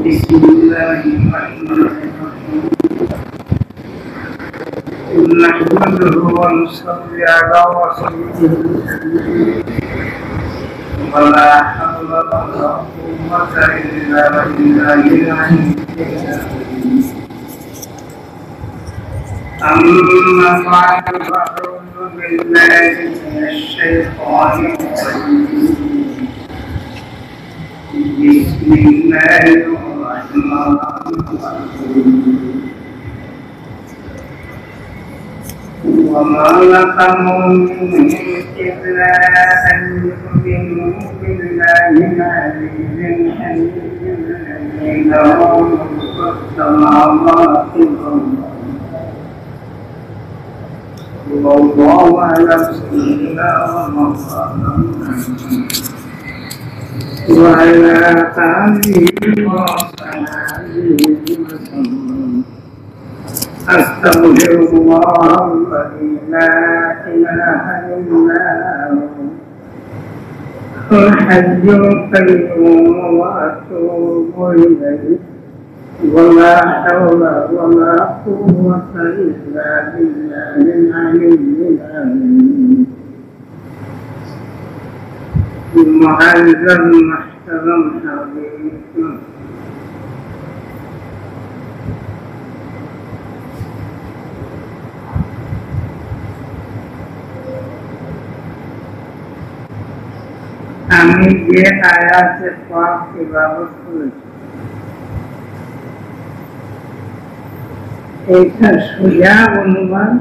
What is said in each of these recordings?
بسم الله الرحمن الرحيم نحمده ونصلي على رسوله ولا حول ولا قوة إلا بالله العلي العظيم أما بعد فأعوذ بالله من الشيطان الرجيم بسم الله الرحمن الرحيم وما نقموا منهم إلا أن يؤمنوا بالله العزيز الحميد الذي له ملك السماوات والأرض والله على سيدنا ومولانا وعلى آله وصحبه وسلم أستغفر الله الذي لا إله إلا هو الحي القيوم وأتوب إليه ولا حول ولا قوة إلا بالله العلي العظيم المعزز المحترم حبيبنا আমি যে আয়াতে পাক তেলাওয়াত করেছি এটা সোজা অনুবাদ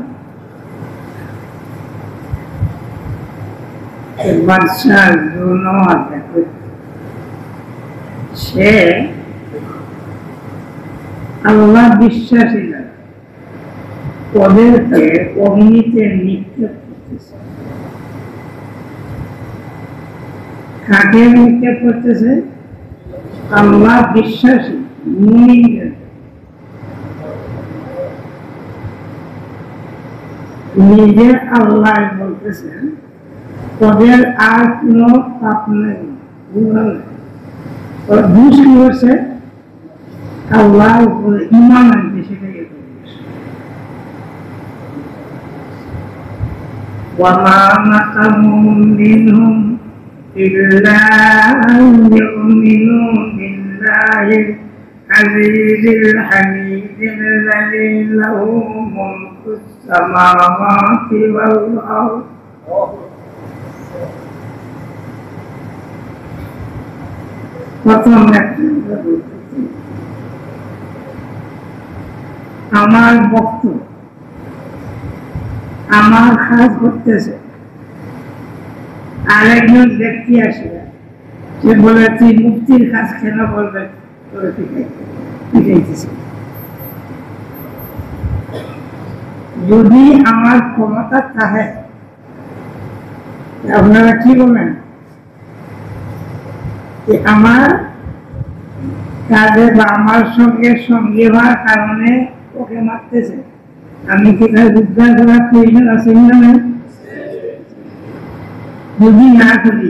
বাদশাহ সে আল্লাহ বিশ্বাসী না ওদেরকে অগ্নিতে নিক্ষেপ করতেছে কাকে নিক্ষেপ করতেছে আল্লাহ বিশ্বাসী মুমিনদের নিজে আল্লাহ বলতেছেন ওদের আর কোন পাপ নেই দুষ কি হচ্ছে আল্লাহ উপরে ঈমান আনতে সেটাই وما نقموا منهم إلا أن يؤمنوا بالله العزيز الحميد الذي له ملك السماوات والأرض আমার বক্তব্য আমার কাজ করতেছে আরেকজন ব্যক্তি আসে সে বলে তুই মুক্তির কাজ কেন বলবে যদি আমার ক্ষমতা থাকে আপনারা কি বলেন আমার কাজে বা আমার সঙ্গে সঙ্গী হওয়ার কারণে ওকে মারতেছে আমি কি তার উদ্ধার করার প্রয়োজন আছে না যদি না করি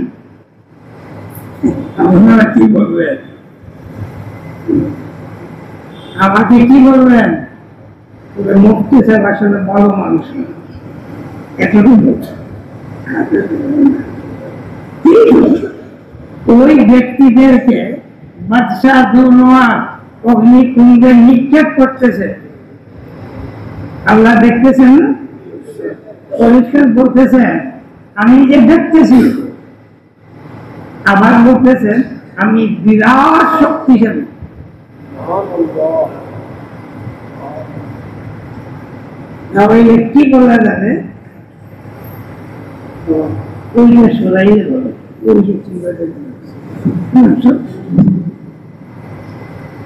আপনারা কি বলবেন আমাকে কি বলবেন মুক্তি সাহেব আসলে বড় মানুষ এতটুকু ওই ব্যক্তিদেরকে বাদশাহ দুনোয়ার অগ্নিকুণ্ডে নিক্ষেপ করতেছে আল্লাহ দেখতেছেন না পরিষ্কার বলতেছেন আমি যে দেখতেছি আবার বলতেছেন আমি বিরাট শক্তিশালী তাহলে কি বলা যাবে ওই যে সরাই বলো ওই যে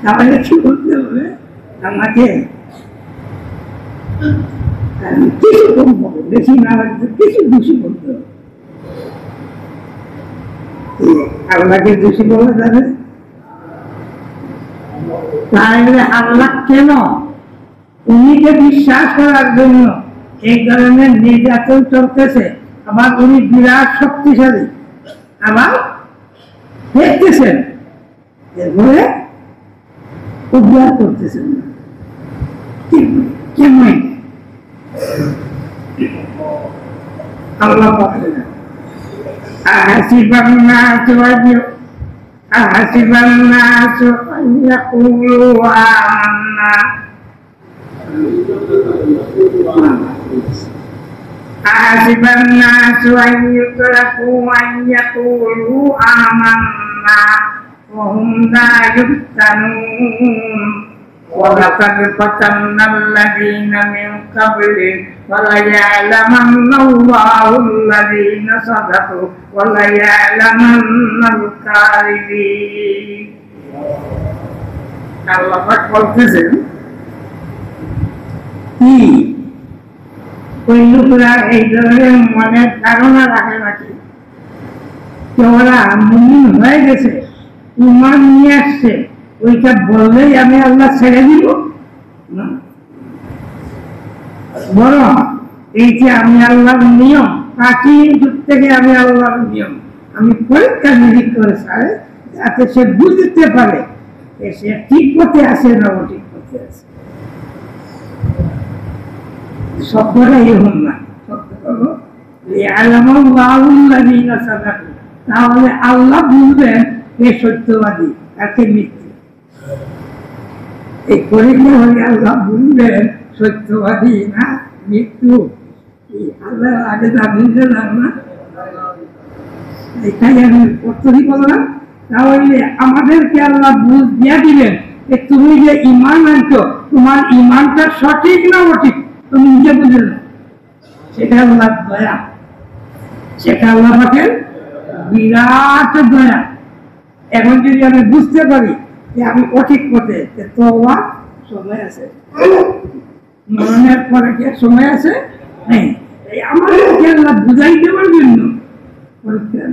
তাহলে কি বলতে হবে আমাকে কিছু কম হবে বেশি না লাগবে কিছু দোষী বলতে হবে আল্লাহকে দোষী বলা যাবে তাহলে আল্লাহ কেন উনিকে বিশ্বাস করার জন্য এই ধরনের নির্যাতন চলতেছে আবার উনি বিরাট শক্তিশালী আবার দেখতেছেন এরপরে উদ্ধার করতেছেন না। কেমন আল্লাহ বলেন أحسب الناس أن يقولوا آمنا أحسب الناس أن يتركوا أن يقولوا آمنا وهم لا يفتنون ولقد فتنا الذين من قبلهم وليعلمن الله الذين صدقوا وليعلمن الكاذبين আল্লাহ পাক বলতেছেন কি ওই লোকেরা এই ধরনের মনের ধারণা রাখে নাকি ওরা মুমিন হয়ে গেছে, ঈমান নিয়ে আসছে, ওইটা বললেই আমি আল্লাহ ছেড়ে দিব না। বরং এই যে আমি আল্লাহর নিয়ম, প্রাচীন যুগ থেকে আমি আল্লাহর নিয়ম আমি পরীক্ষা নিরীক্ষা করে ছাড়ে, যাতে সে বুঝতে পারে সে ঠিক পথে আছে না ঠিক পথে আছে। শব্দটা এরকম না, শব্দ হলো তাহলে আল্লাহ বুঝবেন কে সত্যবাদী আর কে মিথ্যে। এই পরীক্ষা হলে আল্লাহ বুঝবেন সত্যবাদী না মৃত্যু। আল্লাহ আগে জানতে যান না, এটাই আমি প্রত্যেকই বললাম। তাহলে আমাদেরকে আল্লাহ বুঝ দিয়া দিলেন যে তুমি যে ঈমান আনছো, তোমার ঈমানটা সঠিক না অঠিক তুমি নিজে বুঝে না। সেটা আল্লাহ দয়া, সেটা আল্লাহ পাকের বিরাট দয়া। এখন যদি আমি বুঝতে পারি যে আমি অঠিক পথে, তো সময় আছে, মরণের পরে কি সময় আছে? নেই। আমাদেরকে আল্লাহ বুঝাই দেওয়ার জন্য পরীক্ষা।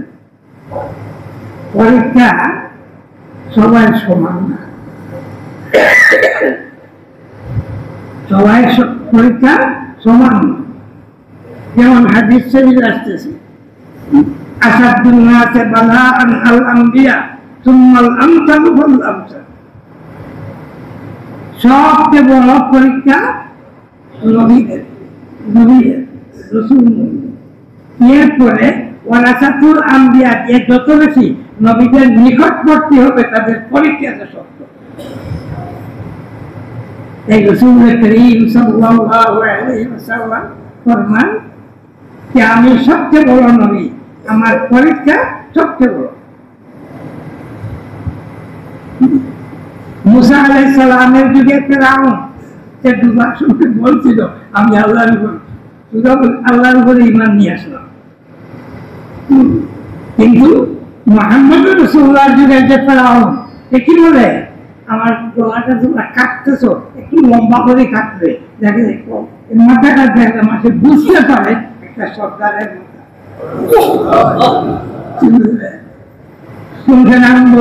পরীক্ষা সবাই সমান না, সবাই পরীক্ষা সমান না। যেমন হাদিস শরীফে আসতেছে আসাদুন নাসে বালাআন আল আমবিয়া সুম্মাল আমসালু ফাল আমসাল। সবচেয়ে বড় পরীক্ষা নবীদের, রাসূলদের। এরপরে ওয়ারাসাতুল আম্বিয়া, যে যত বেশি নবীদের নিকটবর্তী হবে তাদের পরীক্ষাটা শক্ত। এই রাসূল করিম সাল্লাল্লাহু আলাইহি ওয়াসাল্লাম ফরমান যে আমি সবচেয়ে বড় নবী, আমার পরীক্ষা সবচেয়ে বড়। মুসা আলাইহিস সালামের যুগে ফিরআউন সে দুবার শুনতে বলছিল আমি আল্লাহর উপর, শুধু আল্লাহর উপরে ঈমান নিয়ে আসলাম। কিন্তু মুহাম্মদ রাসূলুল্লাহর যুগে যে ফিরআউন সে কি বলে, আমার গলাটা তোমরা কাটতেছো, একটু লম্বা করে কাটবে, যাতে মাথাটা দেখলে মাসে বুঝতে পারে একটা সর্দারের মাথা। শুনছেন আনন্দ?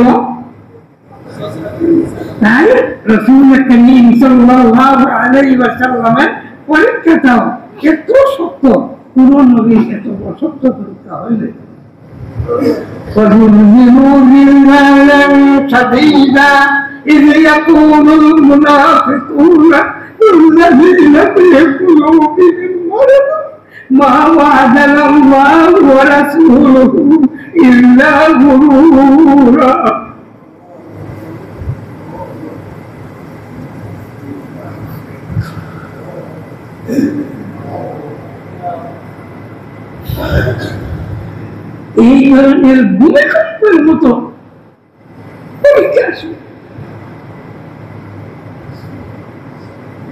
তাই রাসূল করিম সাল্লাল্লাহু আলাইহি ওয়াসাল্লামের পরীক্ষাটাও এত শক্ত, পুরো নবীর এত শক্ত পরীক্ষা হইলে وَزُلْزِلُوا زِلْزَالًا شَدِيدًا إِذْ يَقُولُ الْمُنَافِقُونَ وَالَّذِينَ فِي قُلُوبِهِم مَّرَضٌ مَّا وَعَدَنَا اللَّهُ وَرَسُولُهُ إِلَّا غُرُورًا। এই ধরনের ভূমিকম্পের মতো পরীক্ষা আসবে,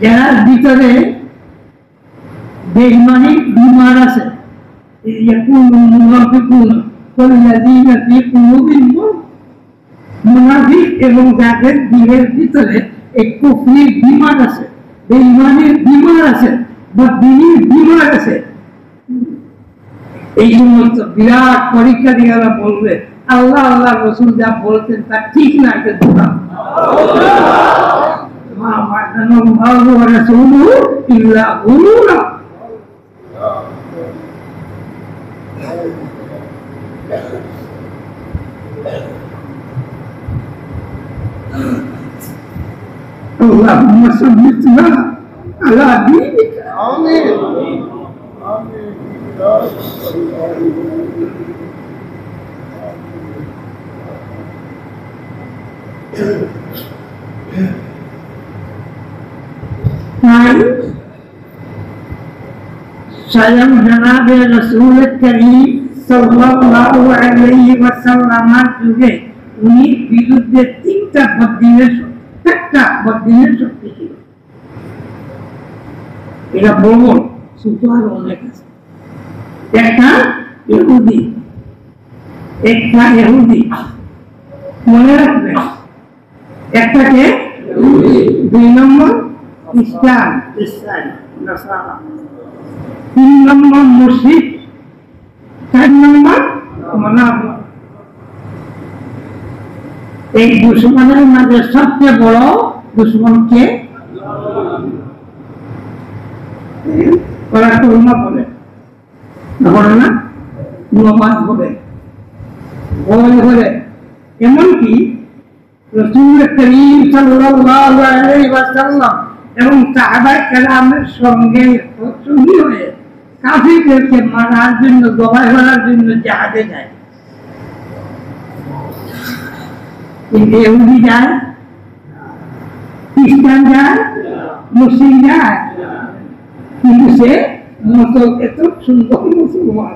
যার ভিতরে বেঈমানি বিমার আছে। মুনাফিক এবং যাদের দিলের ভিতরে এই কুফরির বিমার আছে, বেঈমানির বিমার আছে বা দিনের বিমার আছে, এই সমস্ত বিরাট পরীক্ষা দিয়ে বলবে আল্লাহ আল্লাহ রাসূল যা বলতেন তা ঠিক না, এটা ধোঁকা। মা ওয়াদানাল্লাহু ওয়া রাসূলুহু ইল্লা গুরুরা। اللهم صل على دينك. آمين. स्वयं जनाब रसूल करीम सल्लल्लाहु अलैहि वसल्लम जुगे उन्हीं বিরুদ্ধে তিনটা বদিনের শক্তি ছিল। এটা বলবো শুধু আর অনেক আছে। একটা ইহুদি মনে রাখবেন, একটাকে দুই নম্বর খ্রিস্টান, 3 নম্বর মুশরিক, 4 নম্বর মুনাফিক। এই দুশ্মনের মাঝে সবচেয়ে বড় দুশ্মন কে? ওরা কলমা বলে না, নামাজ বলে, এমনকি রাসূল করিম সাল্লাল্লাহু আলাইহি ওয়াসাল্লাম এবং সাহাবায়ে কেরামের সঙ্গে সঙ্গী হয়ে কাফিরদেরকে মারার জন্য, জবাই করার জন্য জাহাজে যায়। কিন্তু ইহুদি যায়, খ্রিস্টান যায়, মুসলিম যায়, কিন্তু সে এত সুন্দর মুসলমান।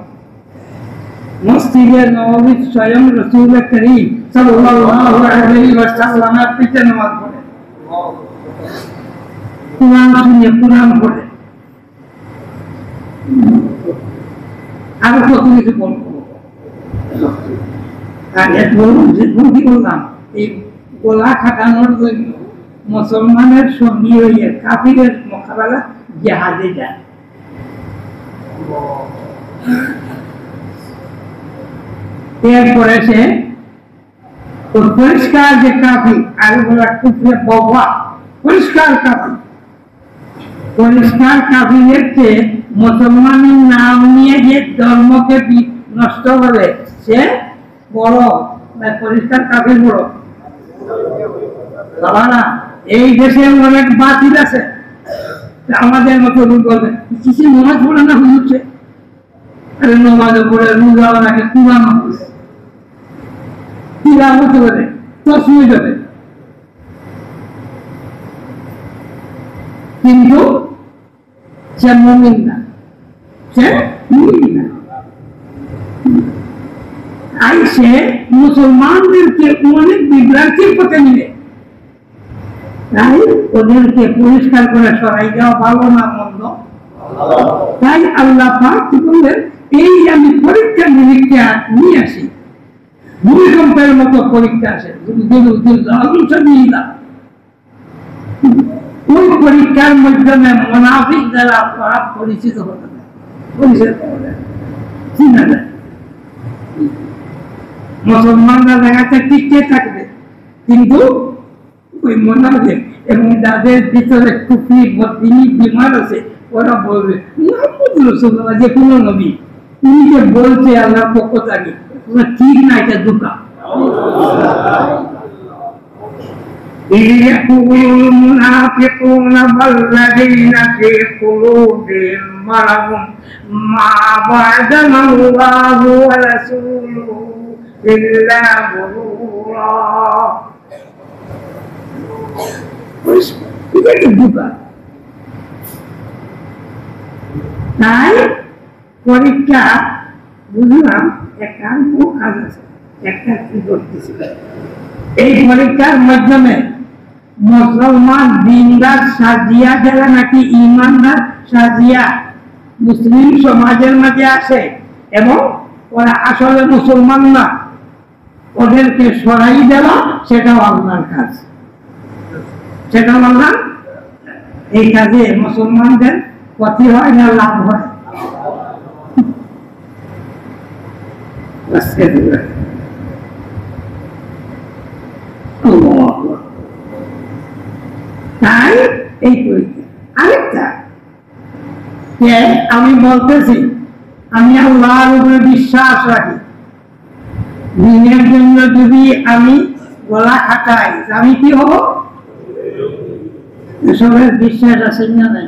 মসজিদে নববী স্বয়ং রাসূল করিম সাল্লাল্লাহু আলাইহি ওয়াসাল্লামের পিছনে নামাজ পড়ে, কুরআন পড়ে। আরো কত কিছু বলবো, কি বললাম, এই গোলা খাটানোর জন্য মুসলমানের সঙ্গী হয়ে কাফিরের মোকাবেলা জাহাজে যায়। এরপরে সে পরিষ্কার যে কাফির, আর বলা কুফরে বাবা, পরিষ্কার কাফিরের চেয়ে মুসলমানের নাম নিয়ে যে ধর্মকে নষ্ট করে সে বড়, পরিষ্কার কাফির বড়। বাবারা, এই দেশে অনেক বাতিল আছে, আমাদের মতো বলবে কিছু নামাজ পড়ে না, হুজুরছে নামাজে পড়ে রোজা রাখে, কুরআন পড়ে, তিলাওয়াত করে, তাসবিহ করে, কিন্তু সে মুমিন না। সে মুসলমানদেরকে অনেক বিভ্রান্তির পথে নিবে, তাই ওদেরকে পরিষ্কার করে সরাই দেওয়া ভালো না মন্দ। তাই আল্লাহ পাক কি বললেন, এই আমি পরীক্ষা নিরীক্ষা নিয়ে আসি, ভূমিকম্পের মতো পরীক্ষা আসে, ওই পরীক্ষার মাধ্যমে মুনাফিক দ্বারা পরিচিত হতে চিনা যায়। মুসলমানরা জায়গাতে টিকে থাকবে, কিন্তু ওই মুনাফিক এবং যাদের ভিতরে কুফরি বদদিনী বিমার আছে, ওরা বলবে মুহাম্মদ রাসূলুল্লাহ যে কোন নবী, উনি যে বলছে আল্লাহর পক্ষ থেকে, ঠিক না, এটা ধোঁকা। يقول المنافقون والذين في قلوبهم مرض ما وعدنا الله ورسوله إلا غرورا। তাই পরীক্ষা বুঝলাম একটা কাজ আছে, একটা কি করতেছি। এই পরীক্ষার মাধ্যমে মুসলমান দিনদার সাজিয়া, যারা নাকি ইমানদার সাজিয়া মুসলিম সমাজের মাঝে আসে এবং ওরা আসলে মুসলমান না, ওদেরকে সরাই দেওয়া, সেটাও আল্লাহর কাজ, সেটাও আল্লাহ। এই কাজে মুসলমানদের ক্ষতি হয় না লাভ হয়? তাই এই পরীক্ষা। আরেকটা আমি বলতেছি, আমি আল্লাহর উপরে বিশ্বাস রাখি, দিনের জন্য যদি আমি গলা খাটাই, আমি কি হব? সবের বিশ্বাস আছে না নাই?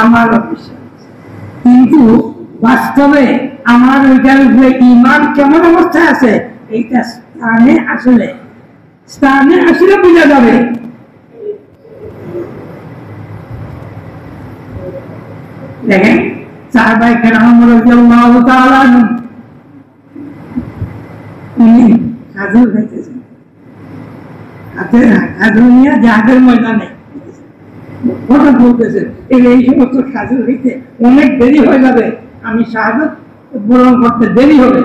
আমারও বিশ্বাস, কিন্তু বাস্তবে আমার ওইটার উপরে ইমান কেমন অবস্থায় আছে এইটা স্থানে আসলে বোঝা যাবে। দেখেন সাহাবায়ে কেরাম রাদিয়াল্লাহু তাআলা উনি খাজুর খাইতেছেন, খাজুর নিয়ে জাহাজের ময়দানে কথা বলতেছেন, এই সমস্ত খাজুর হইতে অনেক দেরি হয়ে যাবে, আমি শাহাদাত বরণ করতে দেরি হবে।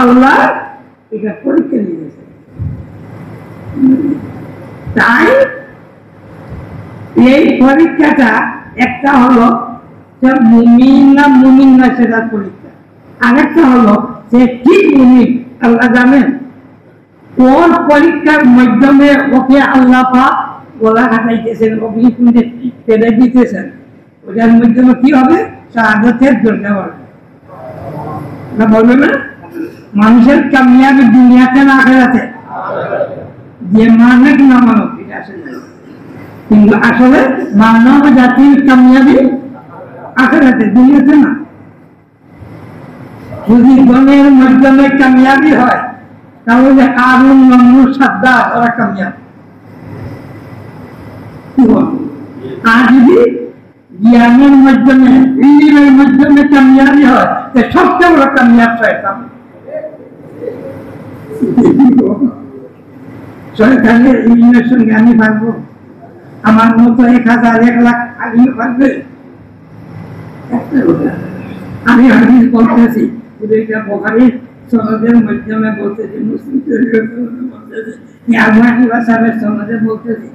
আল্লাহ এটা পরীক্ষা নিয়েছে, তাই এই পরীক্ষাটা একটা হলো মুমিন না মুমিন না সেটার পরীক্ষা, আরেকটা হলো যে ঠিক মুমিন আল্লাহ জানেন। কোন পরীক্ষার মাধ্যমে ওকে আল্লাহ পাক গলা কাটাইতেছেন, অগ্নিকুণ্ডে ফেলে দিতেছেন, ওটার মাধ্যমে কি হবে? শাহাদাতের দরজা বাড়বে না, বলবে না? মানুষের কামিয়াবি দুনিয়াতে না আখিরাতে, যে মানব না মানব এটা আসলে, কিন্তু আসলে মানব জাতির কামিয়াবি আখিরাতে, দুনিয়াতে না। যদি গণের মাধ্যমে কামিয়াবি হয় তাহলে কারুন নমরুদ সাদ্দাত ওরা কামিয়াব। আর যদি জ্ঞানের মাধ্যমে ইলমের মাধ্যমে কামিয়াবি হয় তো সবচেয়ে বড় কামিয়াব শয়তান। শয়তানের ইলমের সঙ্গে আমি পারবো? আমার মতো 1000 1 লাখ আলিম পারবে? আমি হাদিস বলতেছি, এটা বুখারীর সনদের মাধ্যমে বলতেছি, মুসলিম শরীফের সনদে বলতেছি, আবু হানিফা সাহেবের সনদে বলতেছি,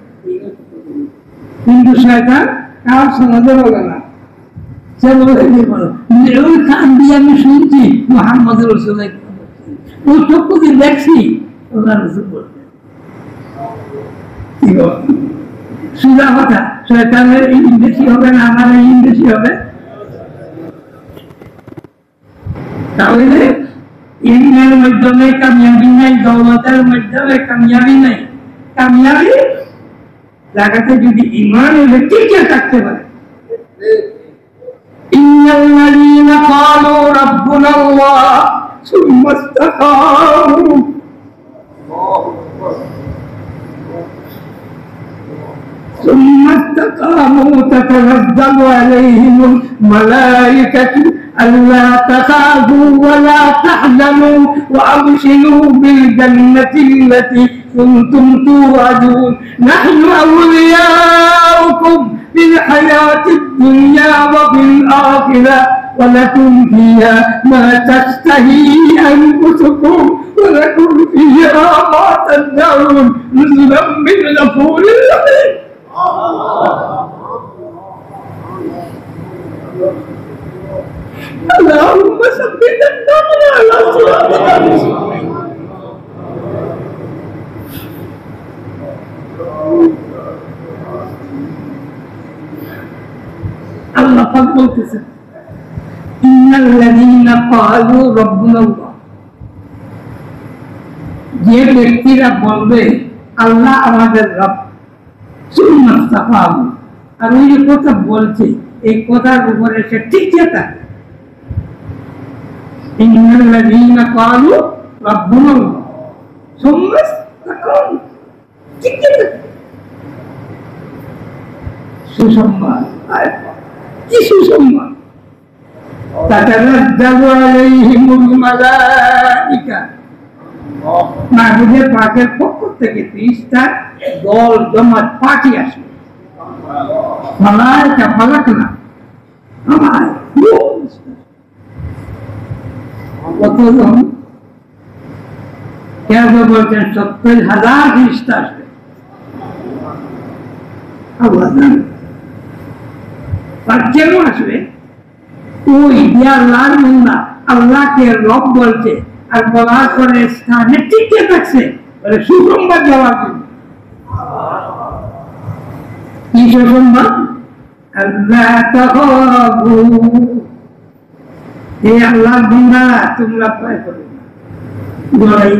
কিন্তু শয়তান কার সনদে বলে না। সে বলে কি বলো, ওই কান দিয়ে আমি শুনছি মুহাম্মদ রাসূলুল্লাহ, ও চক্ষু দিয়ে দেখছি আল্লাহ রাসূল বলতে। কি বল সুজা কথা, শয়তানের ইলম বেশি হবে না আমার ইলম বেশি হবে? তাহলে ইলমের মাধ্যমে কামিয়াবি নাই, দৌলতের মাধ্যমে কামিয়াবি নাই। কামিয়াবি জায়গাতে যদি ঈমান এলে টিকে থাকতে পারে। ইন্নাল্লাযীনা ক্বালু রাব্বুনাল্লাহ সুম্মা ইসতাকামু تتنزل عليهم الملائكة ألا تخافوا ولا تحزنوا وأبشروا بالجنة التي كنتم توعدون نحن أولياؤكم في الحياة الدنيا وفي الآخرة ولكم فيها ما تشتهي أنفسكم ولكم فيها ما تدعون نزلا من غفور رحيم. اللهم ثبتنا على صراطك المستقيم. الله পাক বলতেছেন ইন্নাল্লাযীনা ক্বালু রাব্বুনাল্লাহ, যে ব্যক্তিরা বলবে আল্লাহ আমাদের রব, সুম্মা ইসতাকামু, আর ওই যে কথা বলছে এই কথার উপরে সে টিকে থাকে। ইন্নাল্লাযীনা ক্বালু রাব্বুনাল্লাহ সুম্মা ইসতাকামু, টিকে থাকে। সুসম্মান, কি সুসম্মান! তাতানাজ্জালু আলাইহিমুল মালাইকা, মাহবুবের পাকের পক্ষ থেকে 30টা দল জমাত পার্টি আসবে। মালাইকা ফালাক না, আমার কতজন? কেউ বলছেন 70,000 ফেরেশতা আসবে। আল্লাহ জানেন আর কেন আসবে। ওই আল্লাহর বান্দা আল্লাহকে রব বলছে আর বলার পরে স্থানে টিকে থাকছে, সুসংবাদ দেওয়ার জন্য। কি সুসংবাদ? আল্লাহ তাখাফু হে আল্লাহর বান্দারা তোমরা ভয় করো না, লড়াই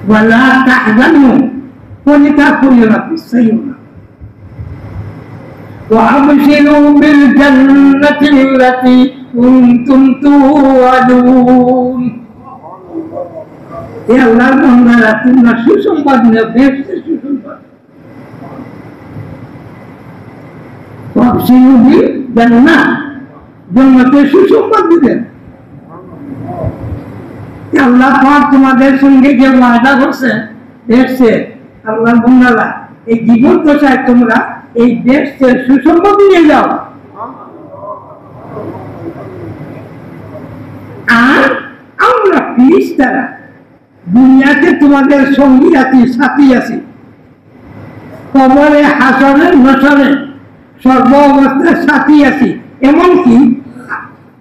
ওয়ালা তাহজানু, পরিতাপ করিও না, পিছাইও না। وأبشروا بالجنة التي كنتم توعدون। يا الله বান্দারা তোমরা সুসংবাদ নিয়ে বেহেশতের সুসংবাদ। وأبشروا بالجنة, জান্নাতের সুসংবাদ দিবেন। আল্লাহ পাক তোমাদের সঙ্গে যে ওয়াদা করছে বেহেশতের, আল্লাহর বান্দারা এই জীবন দশায় তোমরা এই বেহেশতের সুসংবাদ নিয়ে যাও। আর আমরা ফেরেশতারা দুনিয়াতে তোমাদের সঙ্গী আছি, সাথী আছি, কবরে, হাসরে, নসরে সর্ব অবস্থায় সাথী আছি। এমনকি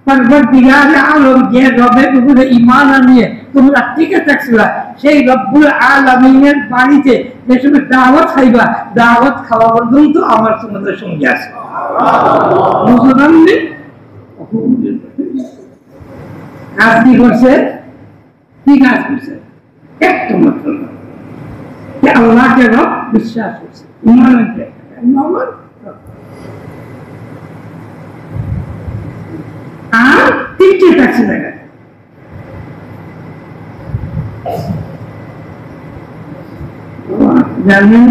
পরবর্তীকার আলম যে রবের উপরে ঈমান আনিয়ে তোমরা টিকে থাকছিলা, সেই রব্বুল আলামিনের বাড়িতে যে সময় দাওয়াত খাইবা, দাওয়াত খাওয়া পর্যন্ত আমার তোমাদের সঙ্গে আছে। বুঝলেন? কাজ কি করছে? কি কাজ করছে? একটু মাত্র আল্লাহকে রব বিশ্বাস করছে, ঈমান আনছে। আর তিনটে ট্যাক্সি জায়গায় জানেন,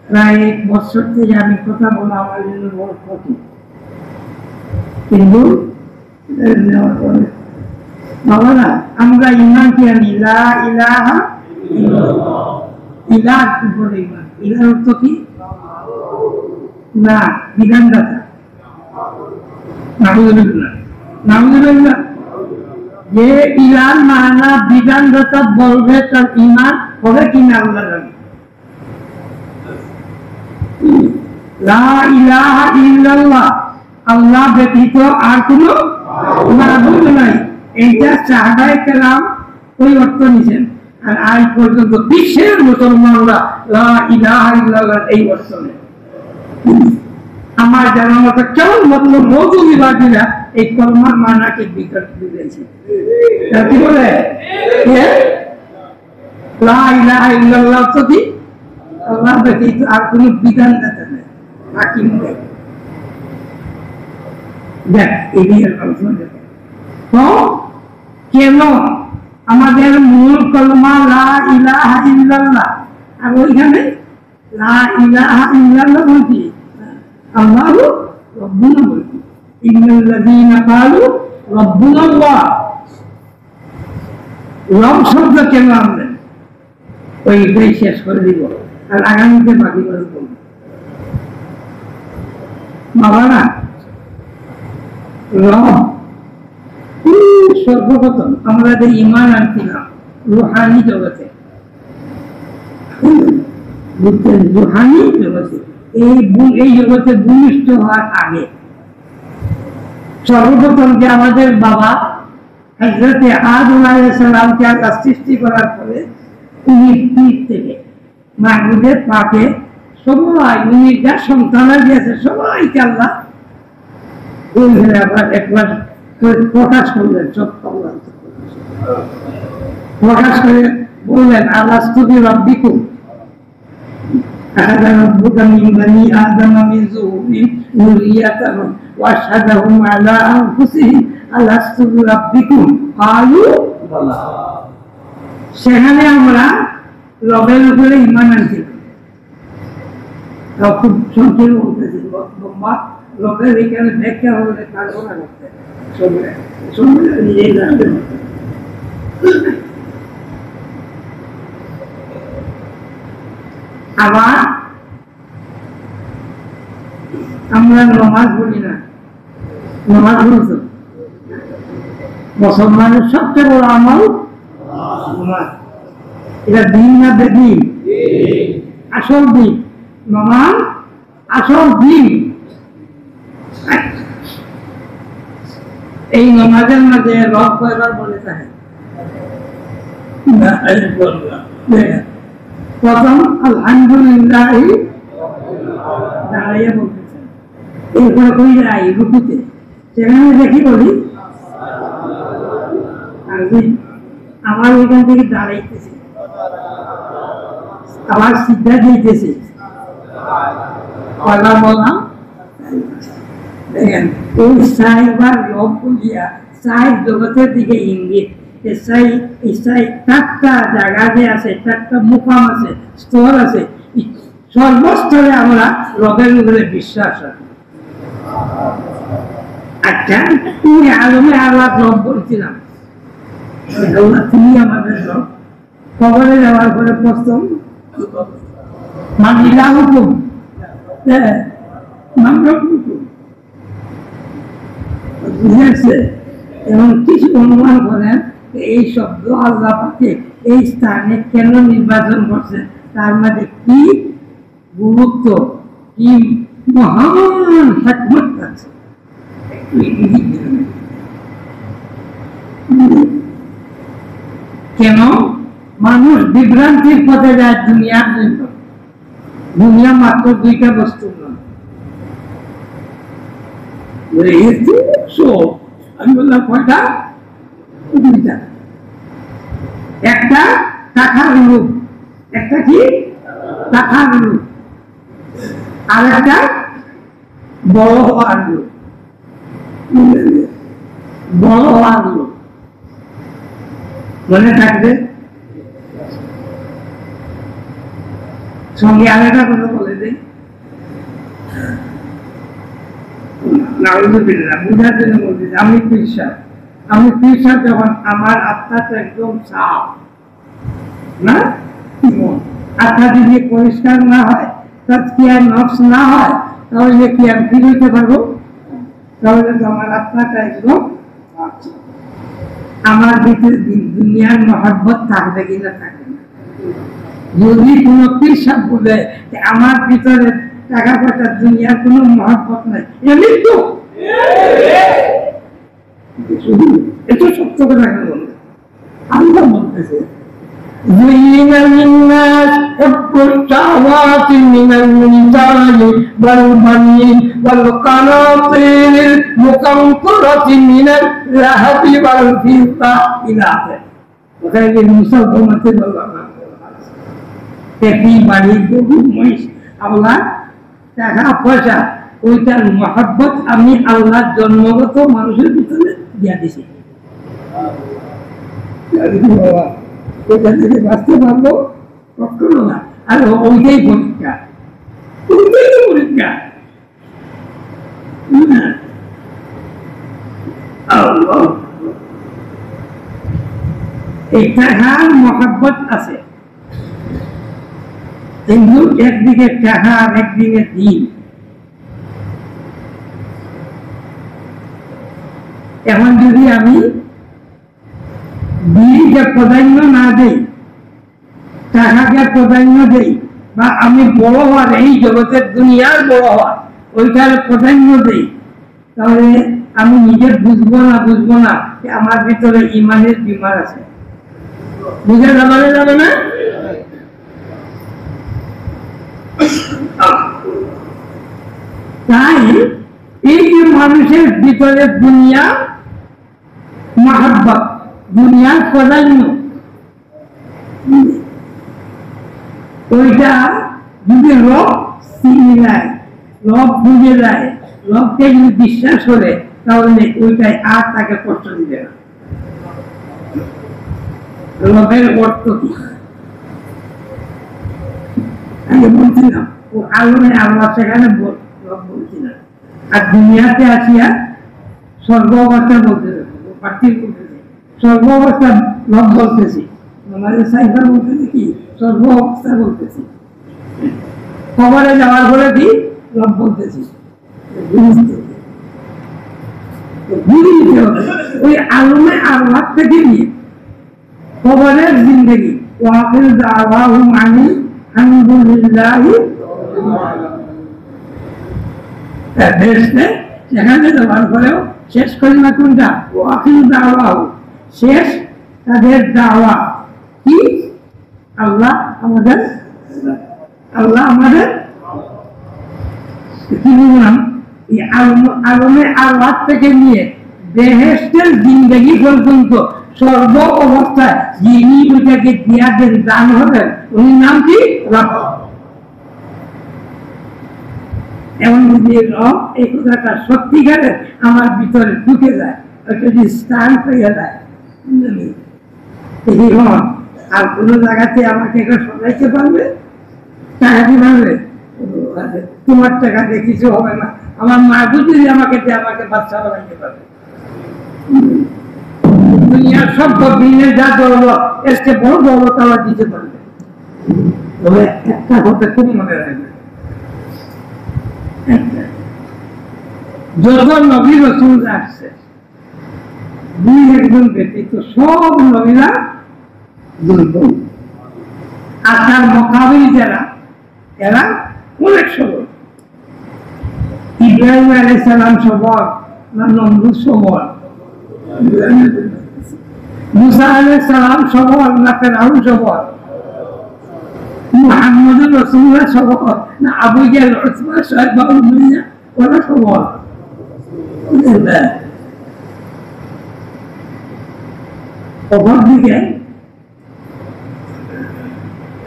প্রায় 1 বছর থেকে আমি কথা বলা আমার জন্য বড় ক্ষতি। কিন্তু বাবা না, আমরা ইমান কি আনি? লা ইলাহা ইল্লাল্লাহ। ইলাহ উপরে ইমান। ইলাহ অর্থ কি? না, বিধানদাতা। নাউযুবিল্লাহ, নাউযুবিল্লাহ। যে ইলাহ মানা বিধানদাতা বলবে তার ইমান হবে কিনা আল্লাহ জানে। লা ইলাহা ইল্লাল্লাহ, আল্লাহ ব্যতীত আর কোনো মাবুদ নাই। এইটা সাহাবায়ে কেরাম ওই অর্থ নিছেন, আর আজ পর্যন্ত বিশ্বের মুসলমানরা লা ইলাহা ইল্লাল্লাহ এই অর্থ নেয়। আমার জানা মতো কেবলমাত্র মৌলভীবাদীরা এই কলমার মানাকে বিকট দিয়েছে। কি বলে? লা ইলাহা ইল্লাল্লাহ তো কি? আল্লাহ ব্যতীত আর কোনো বিধানদাতা নেই, হাকিম নেই। দেখ, এই আলোচনা তো কেন আমাদের মূল কলমা লা ইলাহা ইল্লাল্লাহ, আর ওইখানে লা ইলাহা ইল্লাল্লাহ বলছি আল্লাহু রাব্বুনা বলছি, ইন্নাল্লাযীনা ক্বালু রাব্বুনা আল্লাহ। রব শব্দ কেন আনলেন? ওইটাই শেষ করে দিব, আর আগামীতে বাকি করে বলবো। বাবা না, রব সর্বপ্রথম আমরা যে ঈমান আনছিলাম রুহানি জগতে, রুহানি জগতে, এই জগতে ভূমিষ্ঠ হওয়ার আগে সর্বপ্রথম যে আমাদের বাবা হযরতে আদম আলাইহিস সালামকে আল্লাহ সৃষ্টি করার পরে উনি পীর থেকে মাহবুবের পাকে সবাই, উনি যা সন্তান দিয়েছে সবাইকে আল্লাহ ওইখানে আবার একবার প্রকাশ করলেন, সব প্রকাশ করে বললেন আলাস্তু বিরাব্বিকুম আহাদা রাব্বুকা মিন বানি আদম মিন যুহুরিহিম যুররিয়াতাহুম ওয়া আশহাদাহুম আলা আনফুসিহিম আলাস্তু বিরাব্বিকুম ক্বালু বালা। সেখানে আমরা রবের উপরে ঈমান আনছিলাম। খুব সংক্ষেপে বলতেছি, রবের এখানে ব্যাখ্যা হলে কাল্পনা করতে নিজেই জানবেন। আবার আমরা নমাজ পড়ি না, নমাজ পড়তো মুসলমানের সবচেয়ে বড় আমল নমাজ। এটা দিন না বেদিন? আসল দিন নমাজ, আসল দিন। এই নমাজের মাঝে রব কয়বার বলে থাকে? প্রথম আলহামদুলিল্লাহ দাঁড়াইয়া বলতেছেন, এরপরে কই যায় রুকুতে, সেখানে দেখি বলি আমার ওইখান থেকে দাঁড়াইতেছে, আবার সিদ্ধা দিতেছে, কথা বলা দেখেন ওই সাই বা রব বলিয়া সাই জগতের দিকে ইঙ্গিত। চারটা জায়গা যে আছে, চারটা মুকাম আছে, স্তর আছে, সর্বস্তরে আমরা রবের উপরে বিশ্বাস রাখি। আচ্ছা তুমি আলমে আল্লাহ রব বলছিলাম, তুমি আমাদের রব। কবরে যাওয়ার পরে প্রথম মানিলা হুকুম, বুঝেছে? এবং কিছু অনুমান করেন এই শব্দ আল্লাহ পাকে এই স্থানে কেন নির্বাচন করছে, তার মধ্যে কি গুরুত্ব, কি মহান হিকমত আছে। কেন মানুষ বিভ্রান্তির পথে যায় দুনিয়ার জন্য? দুনিয়া মাত্র দুইটা বস্তু নয়। আমি বললাম কয়টা? দুইটা। একটা টাকার লোভ, একটা কি টাকার লোভ, আর একটা বড় হওয়ার লোভ। বড় হওয়ার লোভ মনে থাকবে। সঙ্গে আরেকটা কথা বলে দেয়, বুঝার জন্য বলতেছি। আমি পীর যখন আমার আত্মাটা একদম সাফ না, আত্মা যদি পরিষ্কার না হয়, তাজকিয়ার নফস না হয়, তাহলে কি আমি ফিরে হইতে পারবো? তাহলে তো আমার আত্মাটা একদম আমার ভিতরে দুনিয়ার মহব্বত থাকবে কিনা থাকে না। যদি কোনো পীর সাহেব বলে আমার ভিতরে টাকা পয়সা দুনিয়ার কোনো মহব্বত নাই, মৃত্যু। এটা সত্য কথা বলবে। আল্লাহ বলতেছে زين للناس حب الشهوات من النساء والبنين والقناطير المقنطرة من الذهب والفضة إلى آخره। وكان المسلمة একই বাড়ি গরু মহিষ আল্লাহ টাকা পয়সা, ওইটার মহব্বত আমি আল্লাহ জন্মগত মানুষের ভিতরে দিয়া দিছি। ওইটা থেকে বাঁচতে পারবো কখনো না। আর ওইটাই পরীক্ষা, ওইটাই তো পরীক্ষা। এই টাকার মহব্বত আছে, কিন্তু একদিকে টাকা আর একদিকে দিন। এখন যদি আমি দিনকে প্রাধান্য না দেই, টাকাকে প্রাধান্য দেই, বা আমি বড় হওয়ার এই জগতের দুনিয়ার বড় হওয়ার ওইটার প্রাধান্য দেই, তাহলে আমি নিজে বুঝবো না যে আমার ভিতরে ইমানের বিমার আছে। বুঝে যাবে না? তাই এই যে মানুষের ভিতরে দুনিয়া মহব্বত, দুনিয়ার প্রাধান্য, ওইটা যদি রব চিনে যায়, রব বুঝে যায়, রবকে যদি বিশ্বাস করে, তাহলে ওইটাই আর তাকে কষ্ট দিবে না। রবের অর্থ কি আমি বলছিলাম, ও আলোনে আল্লাহ সেখানে রব বলছিলাম। আর দুনিয়াতে আসিয়া স্বর্গ অবস্থা বলতেছে, পার্থিব বলতেছে, স্বর্গ অবস্থা রব বলতেছি, আমাদের সাইবার বলতেছে কি স্বর্গ অবস্থা বলতেছি, খবরে যাওয়ার পরে কি রব বলতেছি। ওই আলমে আল্লাহ থেকে নিয়ে খবরের জিন্দগি ওয়াকিল দাওয়াহুম আনিল হামদুলিল্লাহি সেখানে যাওয়ার পরেও শেষ কলিমা কোনটা? ওয়াকিল দাওয়াহু, শেষ তাদের দাওয়া কি? আল্লাহ আমাদের কি বললাম? এই আলমে আল্লাহ থেকে নিয়ে বেহেশতের জিন্দগি পর্যন্ত সর্ব অবস্থায় যিনি ওইটাকে দিয়া দেন দান হবেন উনি নাম কি রব। এমন যদি রব এই কথাটা সত্যিকারের আমার ভিতরে ঢুকে যায়, যদি স্থান পেয়ে যায়, আর কোনো জায়গাতে আমাকে এটা সবাইতে পারবে, টাকা দিতে পারবে, তোমার টাকা দিয়ে কিছু হবে না। আমার মা যদি আমাকে বাচ্চা বানাইতে পারবে, দুনিয়ার সব দিনের যা দৌলত এর চেয়ে বড় দৌলত আমার দিতে পারবে। তবে একটা কথা খুব মনে রাখবে, যত নবী রসুল আসছে দুই একজন ব্যতীত সব নবীরা দুর্বল, আর তার মোকাবিল যারা এরা অনেক সবল। ইব্রাহিম আলাইহিস সালাম সবল না নমরুদ সবল? মুসা আলাইহিস সালাম সবল না ফেরাউন সবল? মুহাম্মদুর রাসূলুল্লাহ সবল না Abu Jahl Utba Saiba Umayya ওরা সবল? অপরদিকে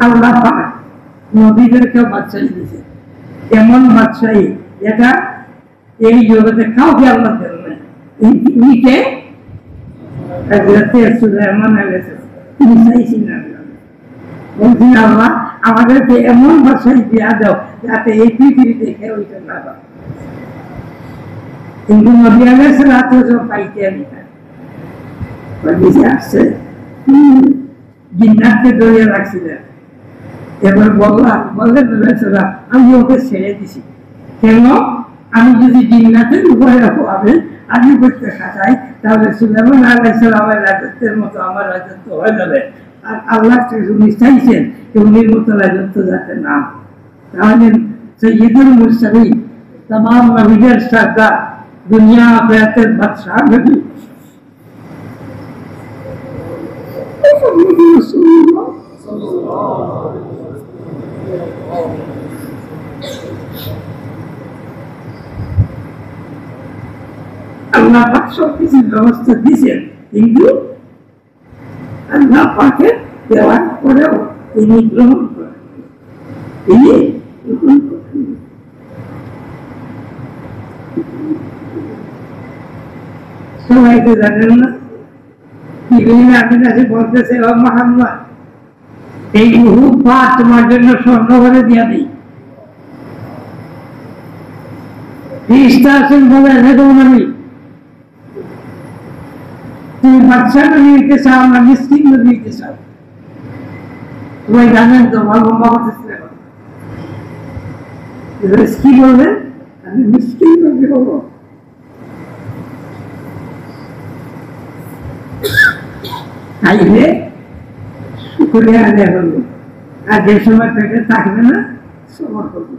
আল্লাহ পাক নবীদেরকে বাদশাহী দিয়েছে, এমন বাদশাহী যেটা এই জগতে কাউকে আল্লাহ দেন না। এই পৃথিবীকে সুলাইমান আলাইহিস সালাম তিনি চাইছিলেন, বলছেন আল্লাহ আমাদেরকে এমন বাদশাহী দিয়া দাও যাতে এই পৃথিবীতে কেউ এটা না পায়। কিন্তু নবী আলাইহিস সালাম পাইতে আসছে, জিন্নাতকে ধরিয়ে রাখছিলেন। এবার বললেন আমি ওকে ছেড়ে দিছি, কেন? আমি যদি জিন্নাতের উপরে আমি করতে খাটাই তাহলে সুলাইমান আলাইহিস সালামের রাজত্বের মতো আমার রাজত্ব হয়ে যাবে। আর আল্লাহ উনি চাইছেন উনির মতো রাজত্ব যাতে না। তাহলে সৈয়দুল মুরসালিন तमाम নবীদের সরদার দুনিয়া আখিরাতের বাদশাহ নবী আল্লাহ পাক সব কিছুর ব্যবস্থা দিয়েছেন, কিন্তু আল্লাহ পাকের দেওয়ার পরেও তিনি গ্রহণ করেন, তিনি গ্রহণ করেন। সবাই তো জানেন না, আমি কাছে বলতেছে ও মুহাম্মদ এই উহুদ পাহাড় তোমার জন্য স্বর্ণ করে দিয়া দিই। ফেরেশতা আছেন বলে আমি তুমি বাচ্চা নবী হইতে চাও না মিসকিন নবী হইতে চাও? সবাই জানেন তো লম্বা করতেছিলেন, কি বলবেন? আমি মিসকিন নবী হবো। তাইলে শুকরিয়া আদায় করবো, আর যে সময় পেটে থাকবে না সবর করবো।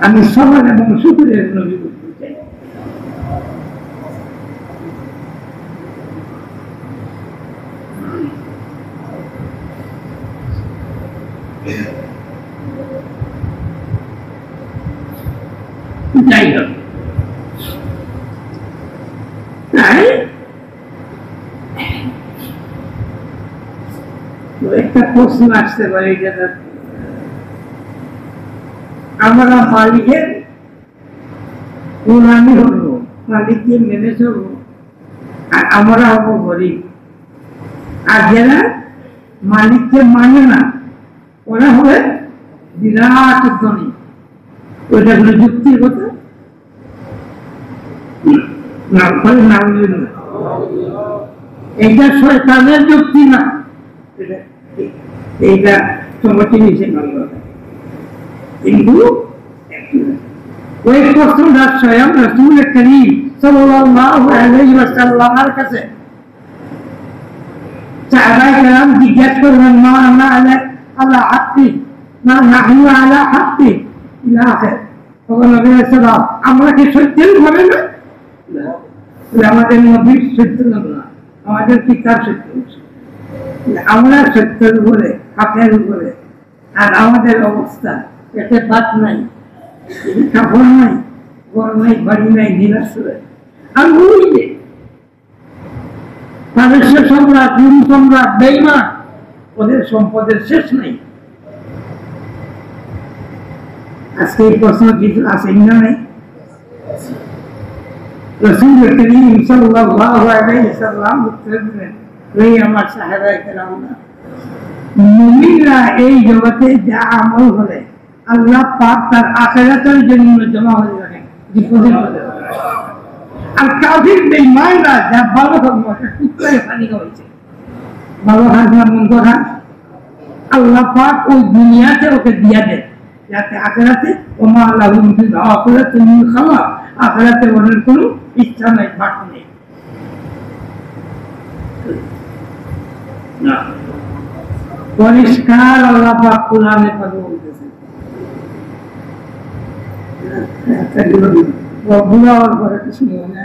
আমি সবর এবং শুকরিয়ার নবী করতে চাই। যাই হোক, তাই একটা প্রশ্ন আসতে পারে, আমরা মালিকের গোলামি হবো, মালিককে মেনে চলবো, আর আমরা হবো গরিব। আর যারা মালিককে মানে না ওরা হবে বিরাট ধনী। ওইটা কোনো যুক্তির কথা না, এইটা শয়তানের যুক্তি না, এইটা তোমাকে নিচে মানবে। কিন্তু ওই প্রশ্নটা স্বয়ং রাসূল করিম সাল্লাল্লাহু আলাইহি ওয়াসাল্লামের কাছে সাহাবায়ে কেরাম জিজ্ঞেস করলেন, মা আনা আলা হাক্কি মা নাহনু আলা হাক্কি ইলা আখির। তখন নবী সাল্লাল্লাহু আমরা কি সত্যের হবে না? আমাদের নবী সত্য না, আমাদের কিতাব সত্য, আমরা সত্যের উপরে হাতের উপরে। আর আমাদের অবস্থা পেটে ভাত নাই, কাপড় নাই, ঘর নাই, বাড়ি নাই, নিরাশ। আর ওই যে পারস্য সম্রাট, রুম সম্রাট, বেঈমান, ওদের সম্পদের শেষ নাই। আজকে এই প্রশ্ন কিছু আছে না নাই? রাসূল করিম সাল্লাল্লাহু আলাইহি সাল্লাম উত্তর দিলেন, এই আমার সাহাবায়ে কেরামরা, মুমিনরা এই জগতে যা আমল করে আল্লাহ পাক তার আখিরাতের জন্য জমা হয়ে রাখেন, ডিপোজিট করে রাখেন। আর কাফির বেঈমানরা যা ভালো কর্ম করে কুত্তায় পানি খাওয়াইছে, ভালো খায় না মন্দ খায়, আল্লাহ পাক ওই দুনিয়াতে ওকে দিয়া দেয়, যাতে আখিরাতে ওমা লাহুম ফিল আখিরাতি মিন খালাক, আখিরাতে ওদের কোনো ইচ্ছা নাই, ভাগ নেই। না, পরিষ্কার আল্লাহ পাক কোরআনে কথা বলতেছেন। বুঝাবার পরে কিছু মনে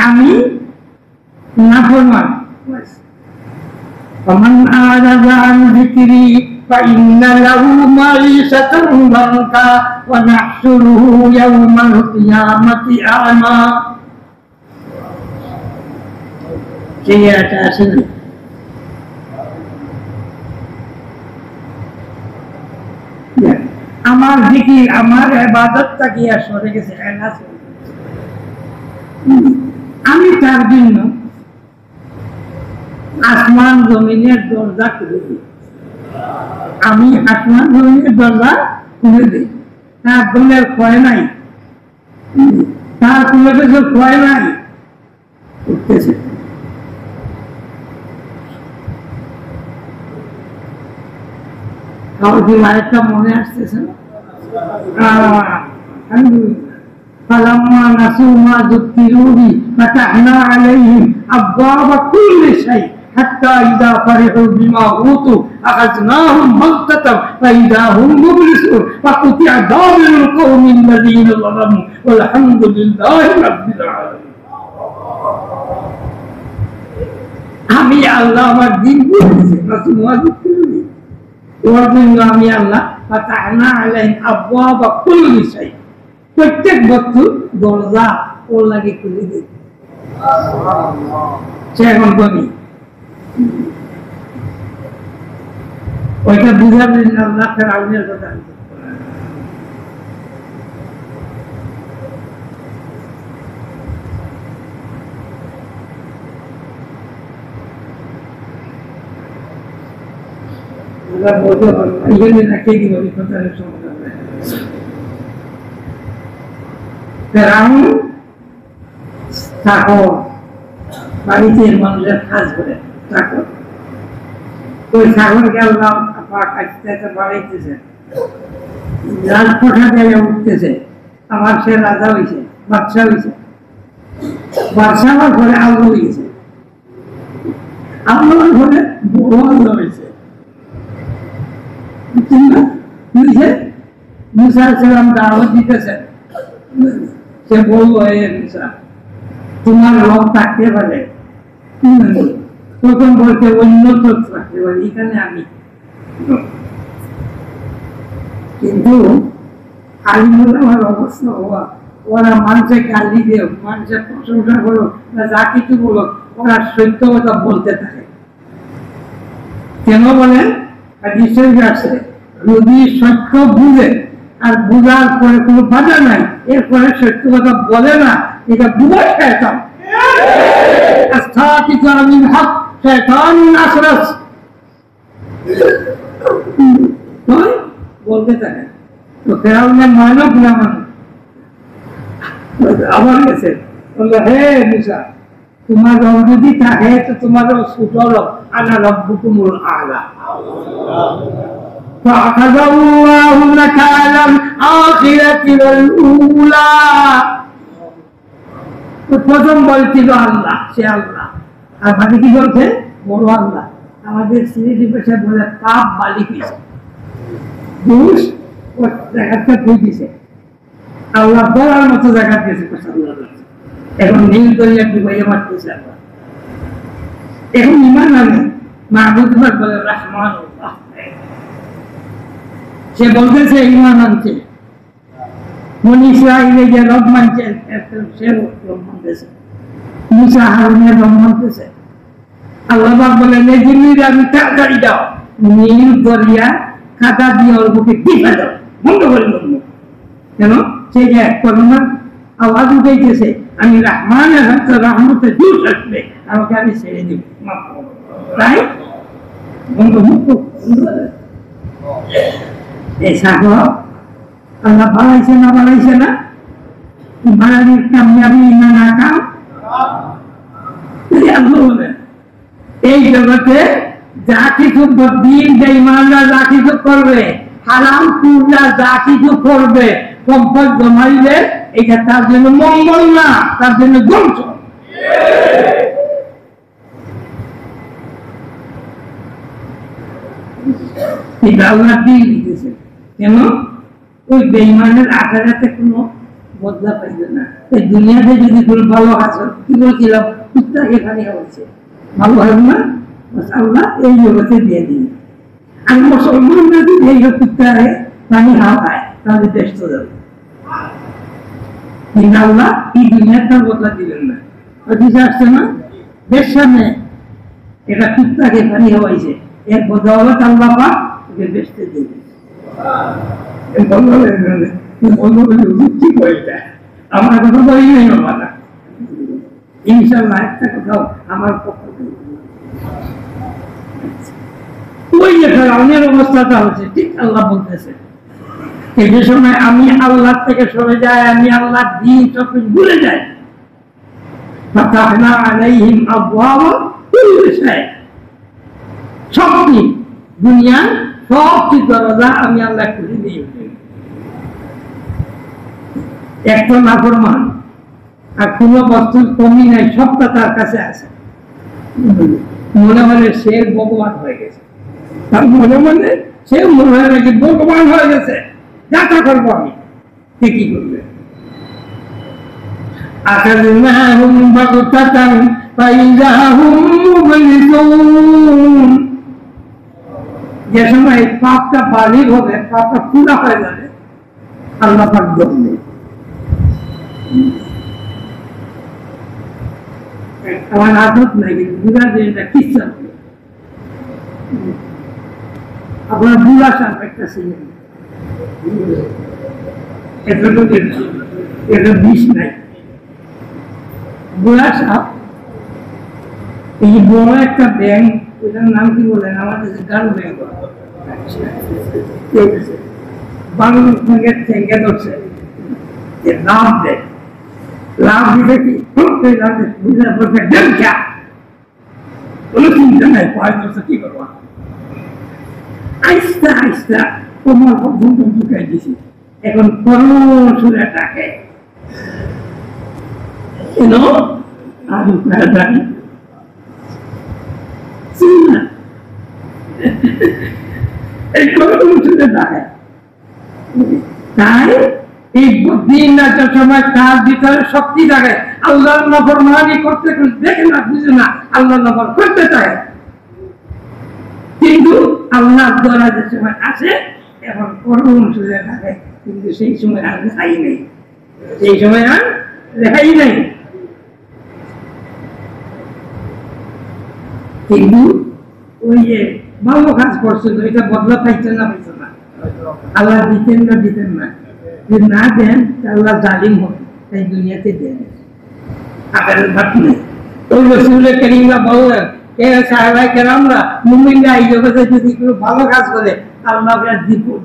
আমি নাফরমান, فمن أعرض عن ذكري فإن له معيشة ضنكا ونحشره يوم القيامة أعمى। সেই একটা আছে না, আমার জিকির, আমার ইবাদতটা কি আর সরে গেছে? আমি তার জন্য আসমান জমিনের দরজা খুলে দিই, আমি আসমান জমিনের দরজা খুলে দিই। তার দলের ক্ষয় নাই, তার কোনো কিছু ক্ষয় নাই, উঠতেছে। আরেকটা মনে আসতেছে না, فلما نسوا ما ذكروا به فتحنا عليهم أبواب كل شيء حتى إذا فرحوا بما أوتوا أخذناهم بغتة فإذا هم مبلسون فقطع دابر القوم الذين ظلموا والحمد لله رب العالمين। আমি আল্লাহ আমার দিন বুঝেছি, ওর জন্য আমি আল্লাহ ফাতাহনা আলাইহিম আবওয়াবা কুল্লি শাই, প্রত্যেক বস্তু দরজা ওর লাগে খুলে দিই। সে এখন বলি ওইটা বুঝাবেন না, আল্লাহ ফেরাউনের কথা। বাড়িতে মানুষের কাজ করে চাকর, ওই চাকরকে আল্লাহ বাড়াইতেছে, রাজপ্রসাদ উঠতেছে, আমার সে রাজা হয়েছে, বাদশা হয়েছে, বাদশা হওয়ার ঘরে আল্লাহ হয়েছে, আল্লাহর ঘরে বড় আল্লাহ হয়েছে। মুসা সালাম দাওয়াত দিতেছেন, সে বললো মুসা তোমার রব থাকতে পারে, প্রথম বলতে অন্য চোখ থাকতে পারে, এখানে আমি। কিন্তু আলিমুল আমার অবস্থা হওয়া, ওরা মানুষের গালি দেও, মানুষের প্রশংসা করো, যা কিছু বলো, ওরা সত্য কথা বলতে থাকে। কেন বলেন? আছে যদি সত্য বুঝে আর বুঝার পরে কোনো বাধা নাই, এরপরে সত্য কথা বলে না, এটা বুঝার শয়তান। বলতে থাকে তো ফেরাউনের মানব না মানুষ আবার গেছে, বললো হে মুসা তোমার রব যদি থাকে তো তোমারও ছোট রব, আনা রব্বুকুমুল আলা। فأخذه الله نكال الآخرة والأولى। প্রথম বলছিল আল্লাহ, সে আল্লাহ, আর বাকি কি বলছে? বড় আল্লাহ। আমাদের সিলেটি ভাষায় বলে পাপ বালি হয়েছে, দোষ ও জায়গাটা বই দিছে, আল্লাহ বলার মতো জায়গা দিয়েছে। এখন নীল দরিয়া ডুবাইয়া মারতেছে আল্লাহ। এখন ইমান নামে মাহবুদ বলে রহমান, সে বলতেছে ইমান আনছে, বনি ইসরাঈলে যে রব মানছে সে রব মানতেছে, মুসা হারুনের রব মানতেছে। আল্লাহ পাক বলেন এই জিনিস আমি তাড়াতাড়ি যাও, নীল দরিয়া কাদা দিয়ে ওর বুকে টিপে দাও, বন্ধ করে দেবো। কেন? সে যে করোনার আওয়াজ উঠেছে, আমি রহমানের হাতে রহমতে জুস আসবে, আমাকে আমি ছেড়ে দিব, তাই বন্ধ মুক্ত। এই সাগর আল্লাহ বাড়াইছে না বাড়াইছে না? বাড়ানির কামিয়াবি না না কাম। এই জগতে যা কিছু দিন বেঈমানরা যা কিছু করবে, হারাম পূজা যা কিছু করবে, সম্পদ জমাইলে এটা তার জন্য মঙ্গল না, তার জন্য ধ্বংস। আল্লাহ দিয়ে দিতেছে। কেন? ওই বেঈমানের আখেরাতে কোনো বদলা পাইবে না। এই দুনিয়াতে যদি কোনো ভালো আছে, কি বলছিলাম, কুত্তা এখানে হচ্ছে ভালো হবে না, আল্লাহ এই জগতে দিয়ে দিন। আর মুসলমানরা যদি এই কুত্তারে পানি খাওয়ায় তাহলে দেশ তো যাবে। কিন্তু আল্লাহ এই দুনিয়াটা বদলা দিবেন না। বুঝে আসছে না? দেশ সামনে এটা কুত্তাকে পানি খাওয়াইছে, এর বদৌলত আল্লাহ পাক ওকে বেচতে দেবে। আমার কথা বলি নাই বাবা, ইনশাল্লাহ একটা কোথাও আমার পক্ষ থেকে ওই যে ফেরাউনের অবস্থাটা হচ্ছে ঠিক আল্লাহ বলতেছে, এই যে সময় আমি আল্লাহ থেকে সরে যাই, আমি আল্লাহ দিন সব কিছু ভুলে যাই, ফাতাহনা আলাইহিম আবওয়াবা কুল্লি শাই, সবটি দুনিয়া সবটি দরজা আমি আল্লাহ খুলে দিয়ে একটা নাফরমান আর কোন বস্তুর কমি নাই, সবটা তার কাছে আছে। মনে মনে সে ভগবান হয়ে গেছে, তার মনে মনে সে মনে হয় নাকি ভগবান হয়ে গেছে, যাতা করবো আমি। সে কি করবে? আখাযনাহুম বাগতাতান ফাইযা হুম মুবলিসুন, যে সময় পাপটা বালিগ হবে, পাপটা পুরা হয়ে যাবে, আল্লাহ পাক ধরবে। আমার আদত নাই, কিন্তু বুড়া যে এটা কিচ্ছা হবে। আপনার বুড়া সাপ একটা ছিলেন, এটা বিষ নাই, বুড়া সাপ। এই বড় একটা ব্যাংক, ওইটার নাম কি বলেন আমাদের গান ব্যাংক, বাংলা থেকে ধরছে, লাভ দেয়, লাভ দিতে কি বুঝা বলছে ডেমচা, কোনো চিন্তা নাই, পয়সা বলছে কি করবো, আইস্তা আইস্তা তোমার পর্যন্ত ঢুকাই দিছি, এখন করো সুরে টাকে কেন আমি জানি না, এই করো সুরে টাকে। তাই এই দিন রাতের সময় তার ভিতরে শক্তি থাকে, আল্লাহর নাফরমানি করতে দেখে না, বুঝে না, আল্লাহর নাফরমানি করতে চায়, কিন্তু আল্লাহর দ্বারা যে সময় আসে এখন করুণ সুযোগ থাকে, কিন্তু সেই সময় আর রেহাই নেই, সেই সময় আর রেহাই নেই। কিন্তু ওই যে ভালো কাজ করছিল, এটা বদলা পাইছেন না, পাইছেন না, আল্লাহ দিতেন না দিতেন না, যদি না দেন আল্লাহ জালিম হবে, তাই দুনিয়াতে দেন আকারের ভাত নেই। ওই রাসূলে কারীমরা বললেন, সাহাবায়ে কেরামরা মুমিনরা এই জগতে যদি কোনো ভালো কাজ করে আল্লাহ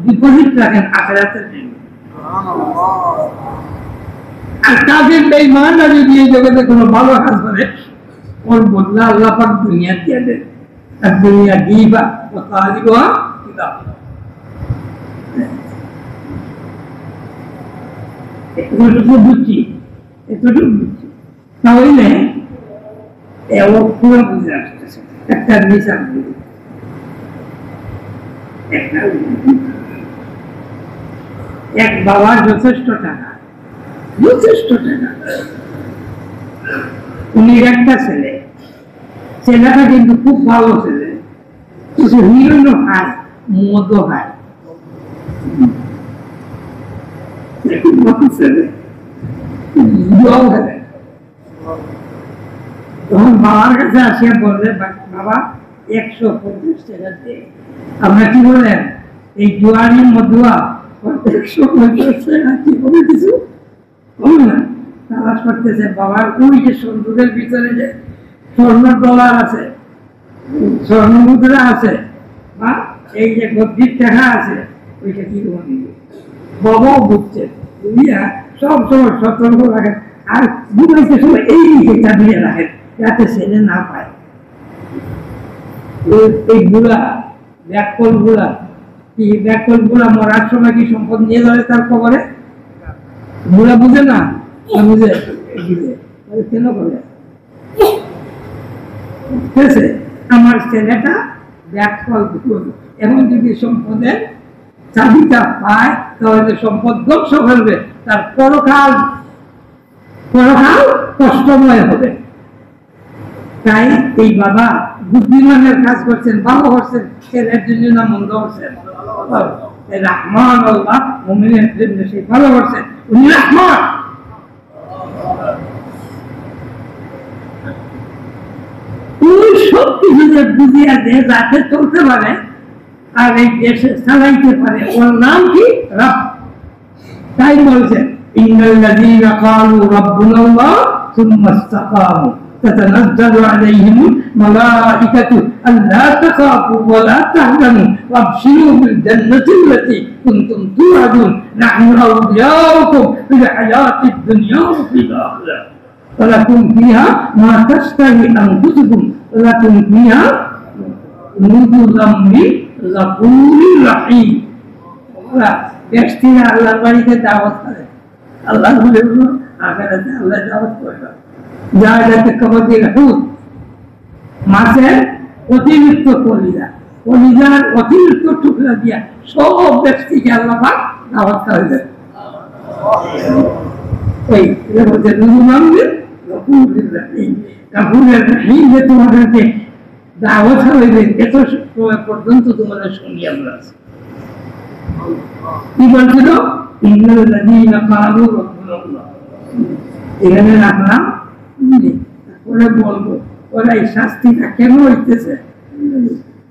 ডিপোজিট রাখেন আখিরাতের জন্য। আর কাফির বেঈমানরা যদি এই জগতে কোনো ভালো কাজ করে ওর বদলা আল্লাহ পাক দুনিয়া দিয়ে দেন, আর দুনিয়া দিবা ও তালিবা কিতাব। এতটুকু বুঝছি, এতটুকু বুঝছি, তাহলে পুরো বুঝে আসতেছে। একটা মিশাল এক বাবার যথেষ্ট টাকা, উনি একটা ছেলে, ছেলেটা কিন্তু খুব ভালো ছেলে, কিছু হিরোইনও খায়, মদও খায়, তখন বাবার কাছে আসিয়া বললে, বাবা 150 টাকা দিয়ে আমরা কি বলেন এই জোয়ারি মধুয়া 150 টাকা কি বলে কিছু বলুন না। তালাশ করতেছে বাবার ওই যে সন্দুকের ভিতরে যে স্বর্ণ ডলার আছে, স্বর্ণ মুদ্রা আছে, বা এই যে গদ্দির টাকা আছে, ওইটা কি বাবাও বুঝছে, বুঝিয়া সব সময় সতর্ক রাখেন। আর বুঝাইতে সময় এই দিকে চাপিয়ে রাখেন যাতে ছেলে না পায়। এই গুলা ব্যাকল গুলা কি, ব্যাকল গুলা মরার সময় কি সম্পদ নিয়ে যাবে তার কবরে? গুলা বুঝে না, বুঝে কেন করে? ঠিক আছে, আমার ছেলেটা ব্যাকল এখন যদি সম্পদের চাবিটা পায় তাহলে সম্পদ ধ্বংস করবে, তার পরকাল কষ্টময় হবে। তাই এই বাবা বুদ্ধিমানের কাজ করছেন, ভালো করছেন, ছেলের জন্য না মন্দ করছেন? রহমান আল্লাহ মুমিনের জন্য সেই ভালো করছেন, উনি রহমান। সব কিছু বুঝিয়া যে যাতে চলতে পারে আর এই দেশে চালাইতে পারে, ওর নাম কি? রব। তাই বলছেন ইন্নাল্লাযীনা ক্বালু রাব্বুনাল্লাহ সুম্মা ইসতাকামু তাতানাজ্জালু আলাইহিম মালাইকাতু আল্লা তাখাফু ওয়া লা তাহজানু ওয়াবশিরু বিল জান্নাতিল্লাতী কুনতুম তুআদুন নাহনু আউলিয়াউকুম ফিল হায়াতিদ দুনিয়া ওয়া ফিল আখিরাহ ওয়া লাকুম ফীহা মা তাশতাহি আনফুসুকুম ওয়া লাকুম ফীহা নুজুলাম মিন গাফুরির রহিম। ব্যক্তিরা আল্লাহর বাড়িতে দাওয়াত করে, আল্লাহ বলে আখিরাতে আল্লাহ দাওয়াত করে। যা যাতে কবদির হুদ, মাছের অতিরিক্ত কলিজার অতিরিক্ত টুকরা দিয়া সব ব্যক্তিকে আল্লাহ পাক দাওয়াত করে দেন। ওই বলছে নুজুলাম মিন গাফুরির রহিম, গাফুরের রহিম যে তোমাদেরকে দাওয়াত হইবেন এত সময় পর্যন্ত তোমাদের সঙ্গে আমরা আছি। কি বলছিল? ইন্নাল্লাযীনা ক্বালু রাব্বুনাল্লাহ, এখানে রাখলাম। পরে বলবো ওরা এই শাস্তিটা কেন হইতেছে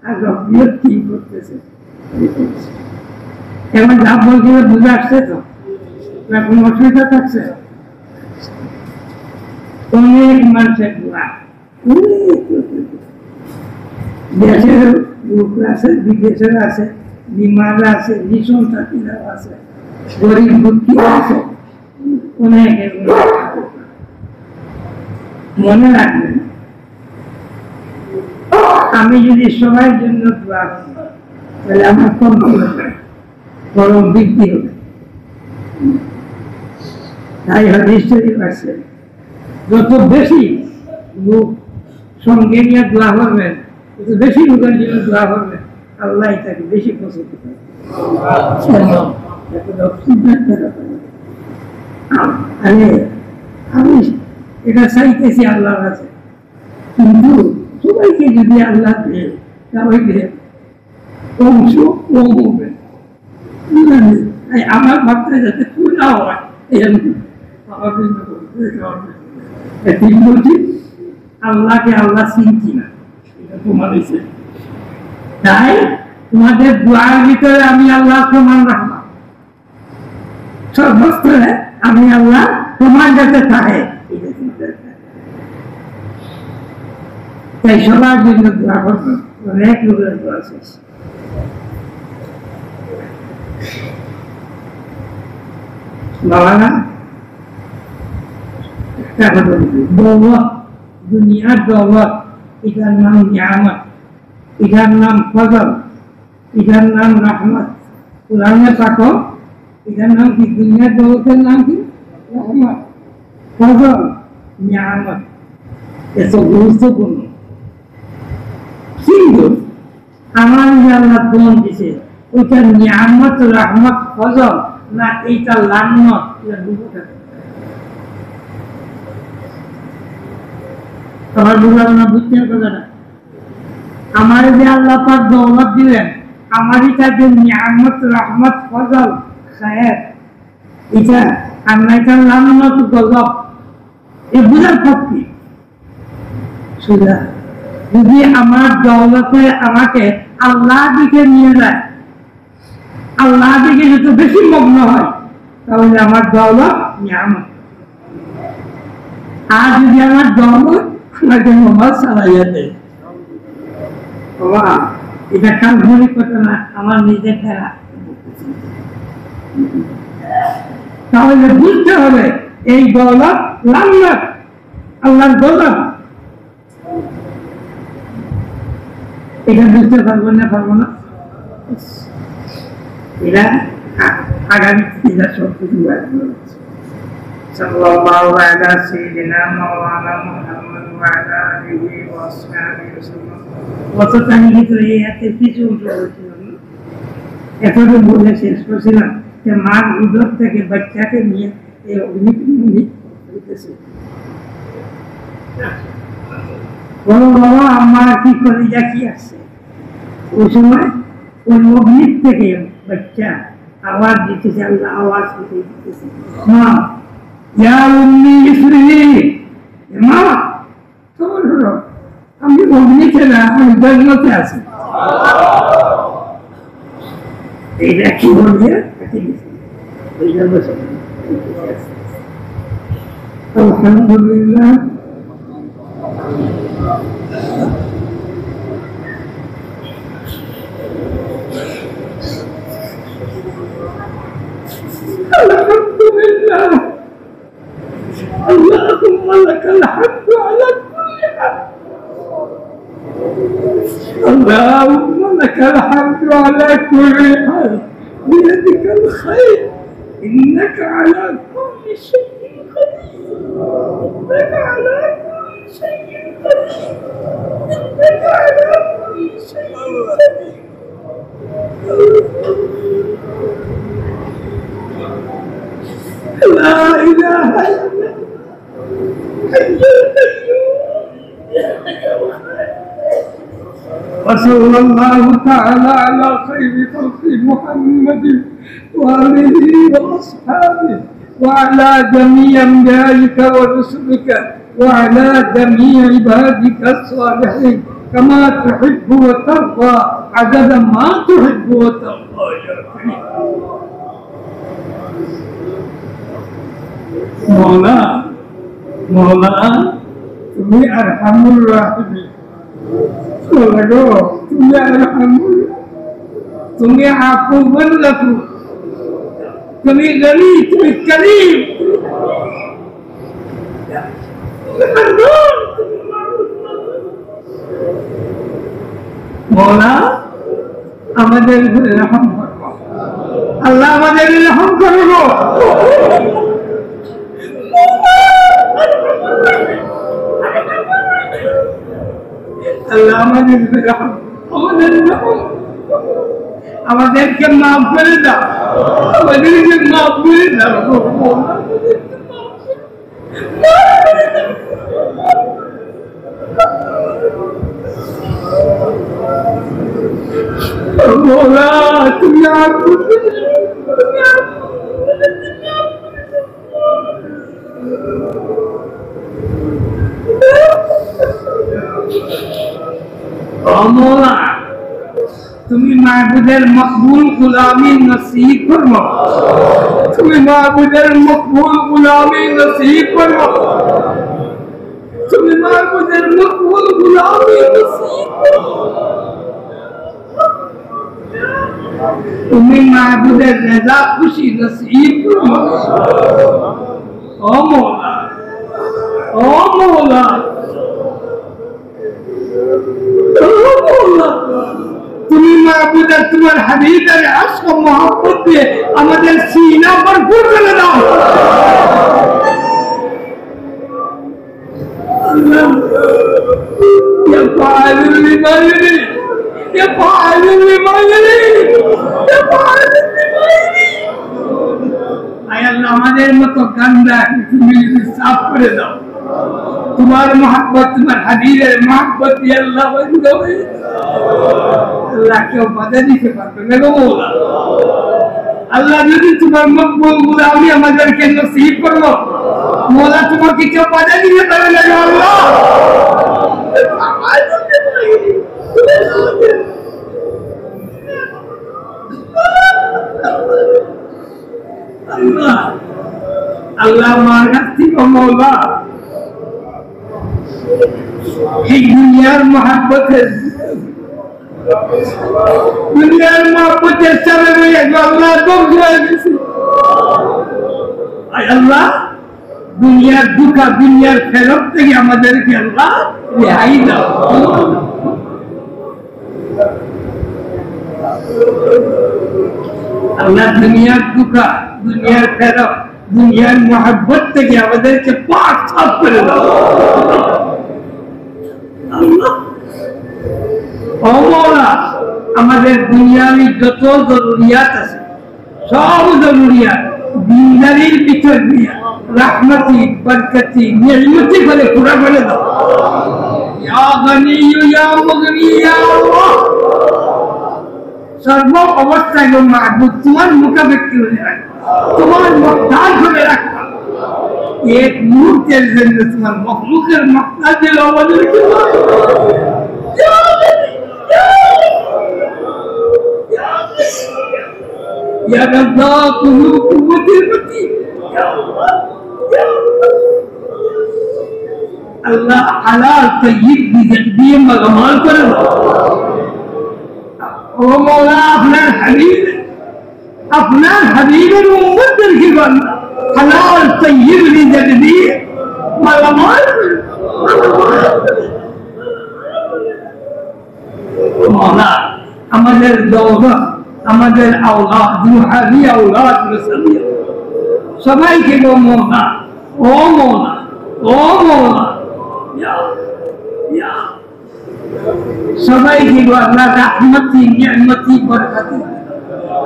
আর রব্বিয়ত কি করতেছে। এখন যা বলছিল বুঝে আসছে তো, কোনো অসুবিধা থাকছে? অনেক মানুষের দোয়া, দেশের লোক আছে, বিদেশের আছে, বিমানরা আছে, ভীষণ চাকরিরা আছে, গরিব দুঃখী আছে, অনেক। মনে রাখবেন, আমি যদি সবার জন্য দোয়া করি তাহলে আমার কমতি হবে, বরং বৃদ্ধি হবে। তাই হাদিস শরীফ আছে, যত বেশি লোক সঙ্গে নিয়ে দোয়া করবেন, তত বেশি লোকের জন্য দোয়া করবেন, আল্লাহ তাকে বেশি পছন্দ করে। আমি এটা চাইতেছি আল্লাহর কাছে, কিন্তু সবাইকে যদি আল্লাহ দেয় তাহলে অংশ কম হবে। আমার ভাবতে যাতে পূজা হয় ঠিক বলছি, আল্লাহকে আল্লাহ চিনছি না, এটা প্রমাণ হয়েছে। তাই তোমাদের দোয়ার ভিতরে আমি আল্লাহ প্রমাণ রাখলাম, সর্বস্তরে আমি আল্লাহ প্রমাণ যাতে থাকে। তাই সবার জন্য দোয়া করবেন, অনেক লোকের দোয়া শেষ। বাবারা একটা কথা বলি, দৌলত, দুনিয়ার দৌলত, এটার নাম নিয়ামত, এটার নাম ফজল, এটার নাম রহমত। কোরআনে পাঠো, এটার নাম কি? দুনিয়ার দৌলতের নাম কি? রহমত, ফজল, নিয়ামত। এত গুরুত্বপূর্ণ। কিন্তু আমার আল্লাহ দোন দিছে, ওইটা নিয়ামত, রহমত, ফজল না এইটা লান্নত? আমার বুঝলাম না, বুঝতে কথাটা। আমার যে আল্লাহ পাক দৌলত দিলেন, আমার এটা যে নিয়ামত রহমত ফজল খায়ের এটা আমরা এটা লানত গজব এ বুঝার পক্ষে সুদা যদি আমার দৌলতে আমাকে আল্লাহ দিকে নিয়ে যায় আল্লাহ দিকে যত বেশি মগ্ন হয় তাহলে আমার দৌলত নিয়ামত আর যদি আমার দৌলত আমাকে মোবাইল চালাইয়া দেয় বাবা এটা কাল্পনিক কথা না আমার নিজের দ্বারা তাহলে বুঝতে হবে এই দৌলত লানত আল্লাহর গজব এটা বুঝতে পারবো না এরা আগামী এরা সব কিছু সাল্লাল্লাহু আলা সাইয়্যিদিনা মাওলানা মুহাম্মদ ওয়া আলা আলিহি ওয়া আসহাবিহি ওয়াসাল্লাম কত কাহিনী তো এই এত কিছু হয়েছিল এতটুকু বলে শেষ করছিলাম যে মার উদর থেকে বাচ্চাকে নিয়ে এই অগ্নিকুণ্ড হইতেছে বলো বাবা আমার কি করে কি আছে ওই সময় ওই অগ্নির থেকে বাচ্চা আওয়াজ দিতেছে আল্লাহ আওয়াজ দিতেছে মা ইয়া উম্মি ইসরি মা তোমার হলো আমি অগ্নিতে না আমি জান্নাতে আছি এইটা কি বলবে আলহামদুলিল্লাহ আলহামদুলিল্লাহ اللهم لك الحمد على كل حال اللهم لك الحمد على كل حال بيدك الخير إنك على كل شيء قدير إنك على كل شيء قدير إنك على كل شيء قدير لا إله إلا وصلى الله تعالى على خير خلق محمد وآله وأصحابه وعلى جميع أنبيائك ورسلك وعلى جميع عبادك الصالحين كما تحب وترضى عدد ما تحب وترضى يا كريم مولا তুমি আরহামুর রাহিমিন বলো তুমি আরহামুর তুমি আফুবুর গফুর তুমি গনি তুমি করিম مولا আমাদের উপরে রহম করো আল্লাহ আমাদের রহম করো আল্লাহ আমাদেরকে মাফ করে দাও আমাদেরকে মাফ করে দাও মোলা তুমি তুমি মাহবুদের মকবুল গুলামি নসিব করো তুমি মাহবুদের মকবুল গুলামি নসিব করো তুমি মাহবুদের মকবুল গুলামি নসিব করো তুমি মাহবুদের রেজা খুশি নসিব করো ও মওলা ও মওলা তুমি মাহবুদের তোমার হাবিবের আশক ও মহব্বত দিয়ে আমাদের সিনা ভরপুর করে দাও ইয়া ফাইলুল লিমাইনি ইয়া ফাইলুল লিমাইনি ইয়া ফাইলুল লিমাইনি আয় আল্লাহ আমাদের মতো গান্দা তুমি সাফ করে দাও তোমার মহব্বত তোমার হাবিবের মহব্বত দিয়ে আল্লাহ বন্ধ হয়ে আল্লাহ কেউ বাধা দিতে পারবে না গো মৌলা। আল্লাহ যদি তোমার মকবুল গুলামি আমাদেরকে নসিব করো মৌলা, তোমাকে কেউ বাধা দিতে পারবে না গো আল্লাহ। আল্লাহ আল্লাহ আমার কাছ থেকে মৌলা এই দুনিয়ার মহাব্বতের চালে রয়ে গেল আল্লাহ ধ্বংস হয়ে গেছে। আল্লাহ দুনিয়ার দুঃখা দুনিয়ার ফেরত থেকে আমাদেরকে আল্লাহ রেহাই দাও। আল্লাহ দুনিয়ার দুঃখা দুনিয়ার ফেরত দুনিয়ার মহাব্বত থেকে আমাদেরকে পাক সাফ করে দাও। ও মওলা, আমাদের দুনিয়াবি যত জরুরিয়াত আছে সব জরুরিয়াত দিনদারির ভিতর দিয়া রহমতি বরকতি নিয়ামতি করে পুরা করে দাও। ইয়া গনিয়্যু ইয়া মুগনি ইয়া আল্লাহ, সর্ব অবস্থায় গো মাবুদ তোমার মুখাপেক্ষী হয়ে রাখো, তোমার মুখতাজ হয়ে রাখো। এক মুহূর্তের জন্য তোমার মখলুকের মুখতাজের আমাদেরকে يا رزاق ذو قوة المتين আল্লাহ হালাল তাইয়্যিব রিজিক দিয়ে মালামাল করে দাও। ও মওলা, আপনার হাবিবের উম্মতদেরকে হালাল তাইয়্যিব রিজিক দিয়ে মালামাল করে মওলা। আমাদের দৌলত আমাদের আওলাদ রুহানি আওলাদ রাসূলিয়া সবাইকে গো মওলা, ও মওলা, ও মওলা, সবাইকে গো আল্লাহ রহমতি নিয়ামতি বরকতি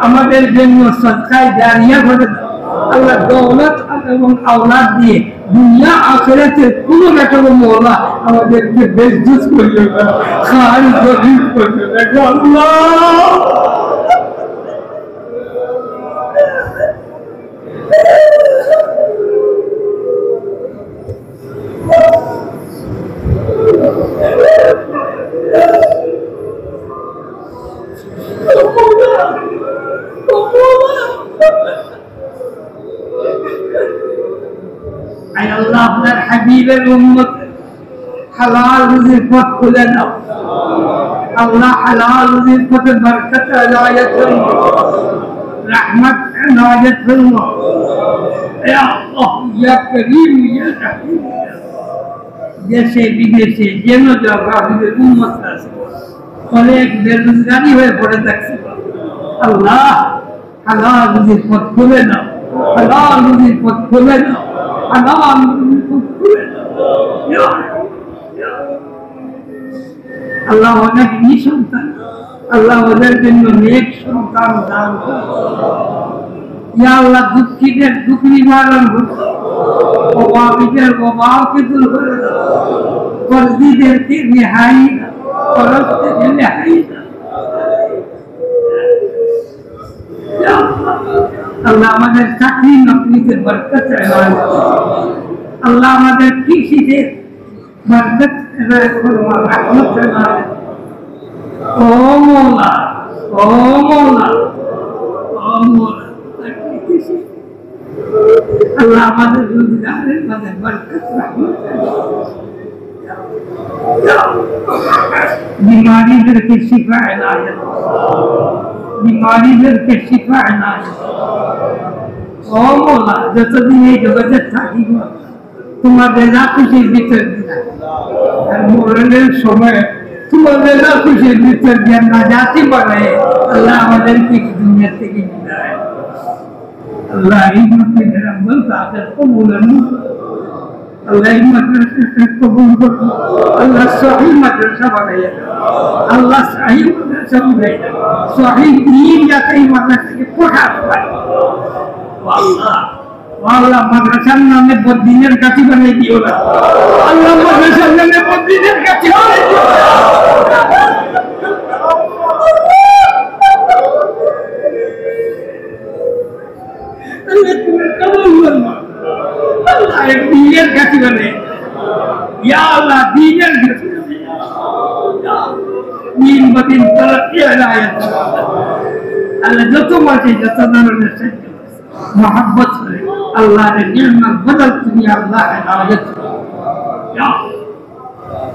আমাদের জন্য সদকায়ে জারিয়া করে দাও। আল্লাহ দৌলত এবং আওলাদ দিয়ে দুনিয়া আখিরাতের কোনো ব্যাপার মওলা আমাদেরকে বেইজ্জত করিও না, খান গরিব করিও না গো আল্লাহ। আল্লাহ আপনার হাবিবের উম্মত হালাল রুজির পথ খুলে দাও। আল্লাহ হালাল রুজির পথে বরকত আনায়াত ফরমাও, রহমত আনায়াত ফরমাও। ইয়া আল্লাহ ইয়া করিম ইয়া রহিম, দেশে বিদেশে যেন হাবিবের উম্মত আছে অনেক বেরোজগারি হয়ে পড়ে থাকছে, আল্লাহ হালাল রুজির পথ খুলে দাও, হালাল রুজির পথ খুলে দাও, হালাল রুজির পথ খুলে দাও। আল্লাহ অনেক নিঃসন্তান, আল্লাহ ওদের জন্য নেক সন্তান দান করো। ইয়া আল্লাহ দুঃখীদের দুঃখ নিবারণ করো, অভাবীদের অভাবকে দূর করে দাও, কর্মীদেরকে রেহাই দাও, খরচ থেকে রেহাই দাও। আল্লাহ আমাদের চাকরি নকরিতে বরকত এলান করো, আল্লাহ আমাদের কৃষিতে বরকত এলান করো, রহমত এলান করো। ও মওলা, ও মওলা, ও মওলা, আল্লাহ আমাদের রোজগারের মধ্যে বরকত রহমত बीमारीদেরকে শিফা এনায়েত, बीमारीদেরকে শিফা এনায়েত। ও মওলা, যতদিন এই জগতে থাকিব তোমার রেজা খুশির ভিতর দিনা, আর মরণের সময় তোমার রেজা খুশির ভিতর দিয়ে নাজাতি বানায় আল্লাহ আমাদেরকে দুনিয়া থেকে বিদায়। আল্লাহ এই মাদ্রাসার আমল তাকে কবুল করুন, আল্লাহ এই মাদ্রাসাকে কবুল করুন, আল্লাহ সহিহ মাদ্রাসা বানাইয়া দাও, আল্লাহ সহিহ মাদ্রাসা বানাইয়া দাও, সহিহ দ্বীন যাতে এই মাদ্রাসাকে প্রকাশ পায়। আল্লাহ আল্লাহ মাদ্রাসার নামে বদ্দিনের কাছে বানিয়ে দিও না, আল্লাহ মাদ্রাসার নামে বদ্দিনের কাছে বানিয়ে দিও না। Allah dinin gati bane ya Allah dinin gati din badin taraqi alayat Allah joto mati joto nanone sajjo mohabbat kore Allah ne ni'mal badal tumi Allah ayat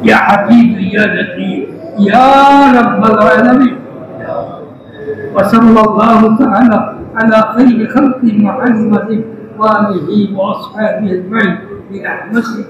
ya habib ya latif ya rabbal alamin wa sallallahu ta'ala ala khayri khalqi Muhammadin وآله وأصحابه أجمعين برحمتك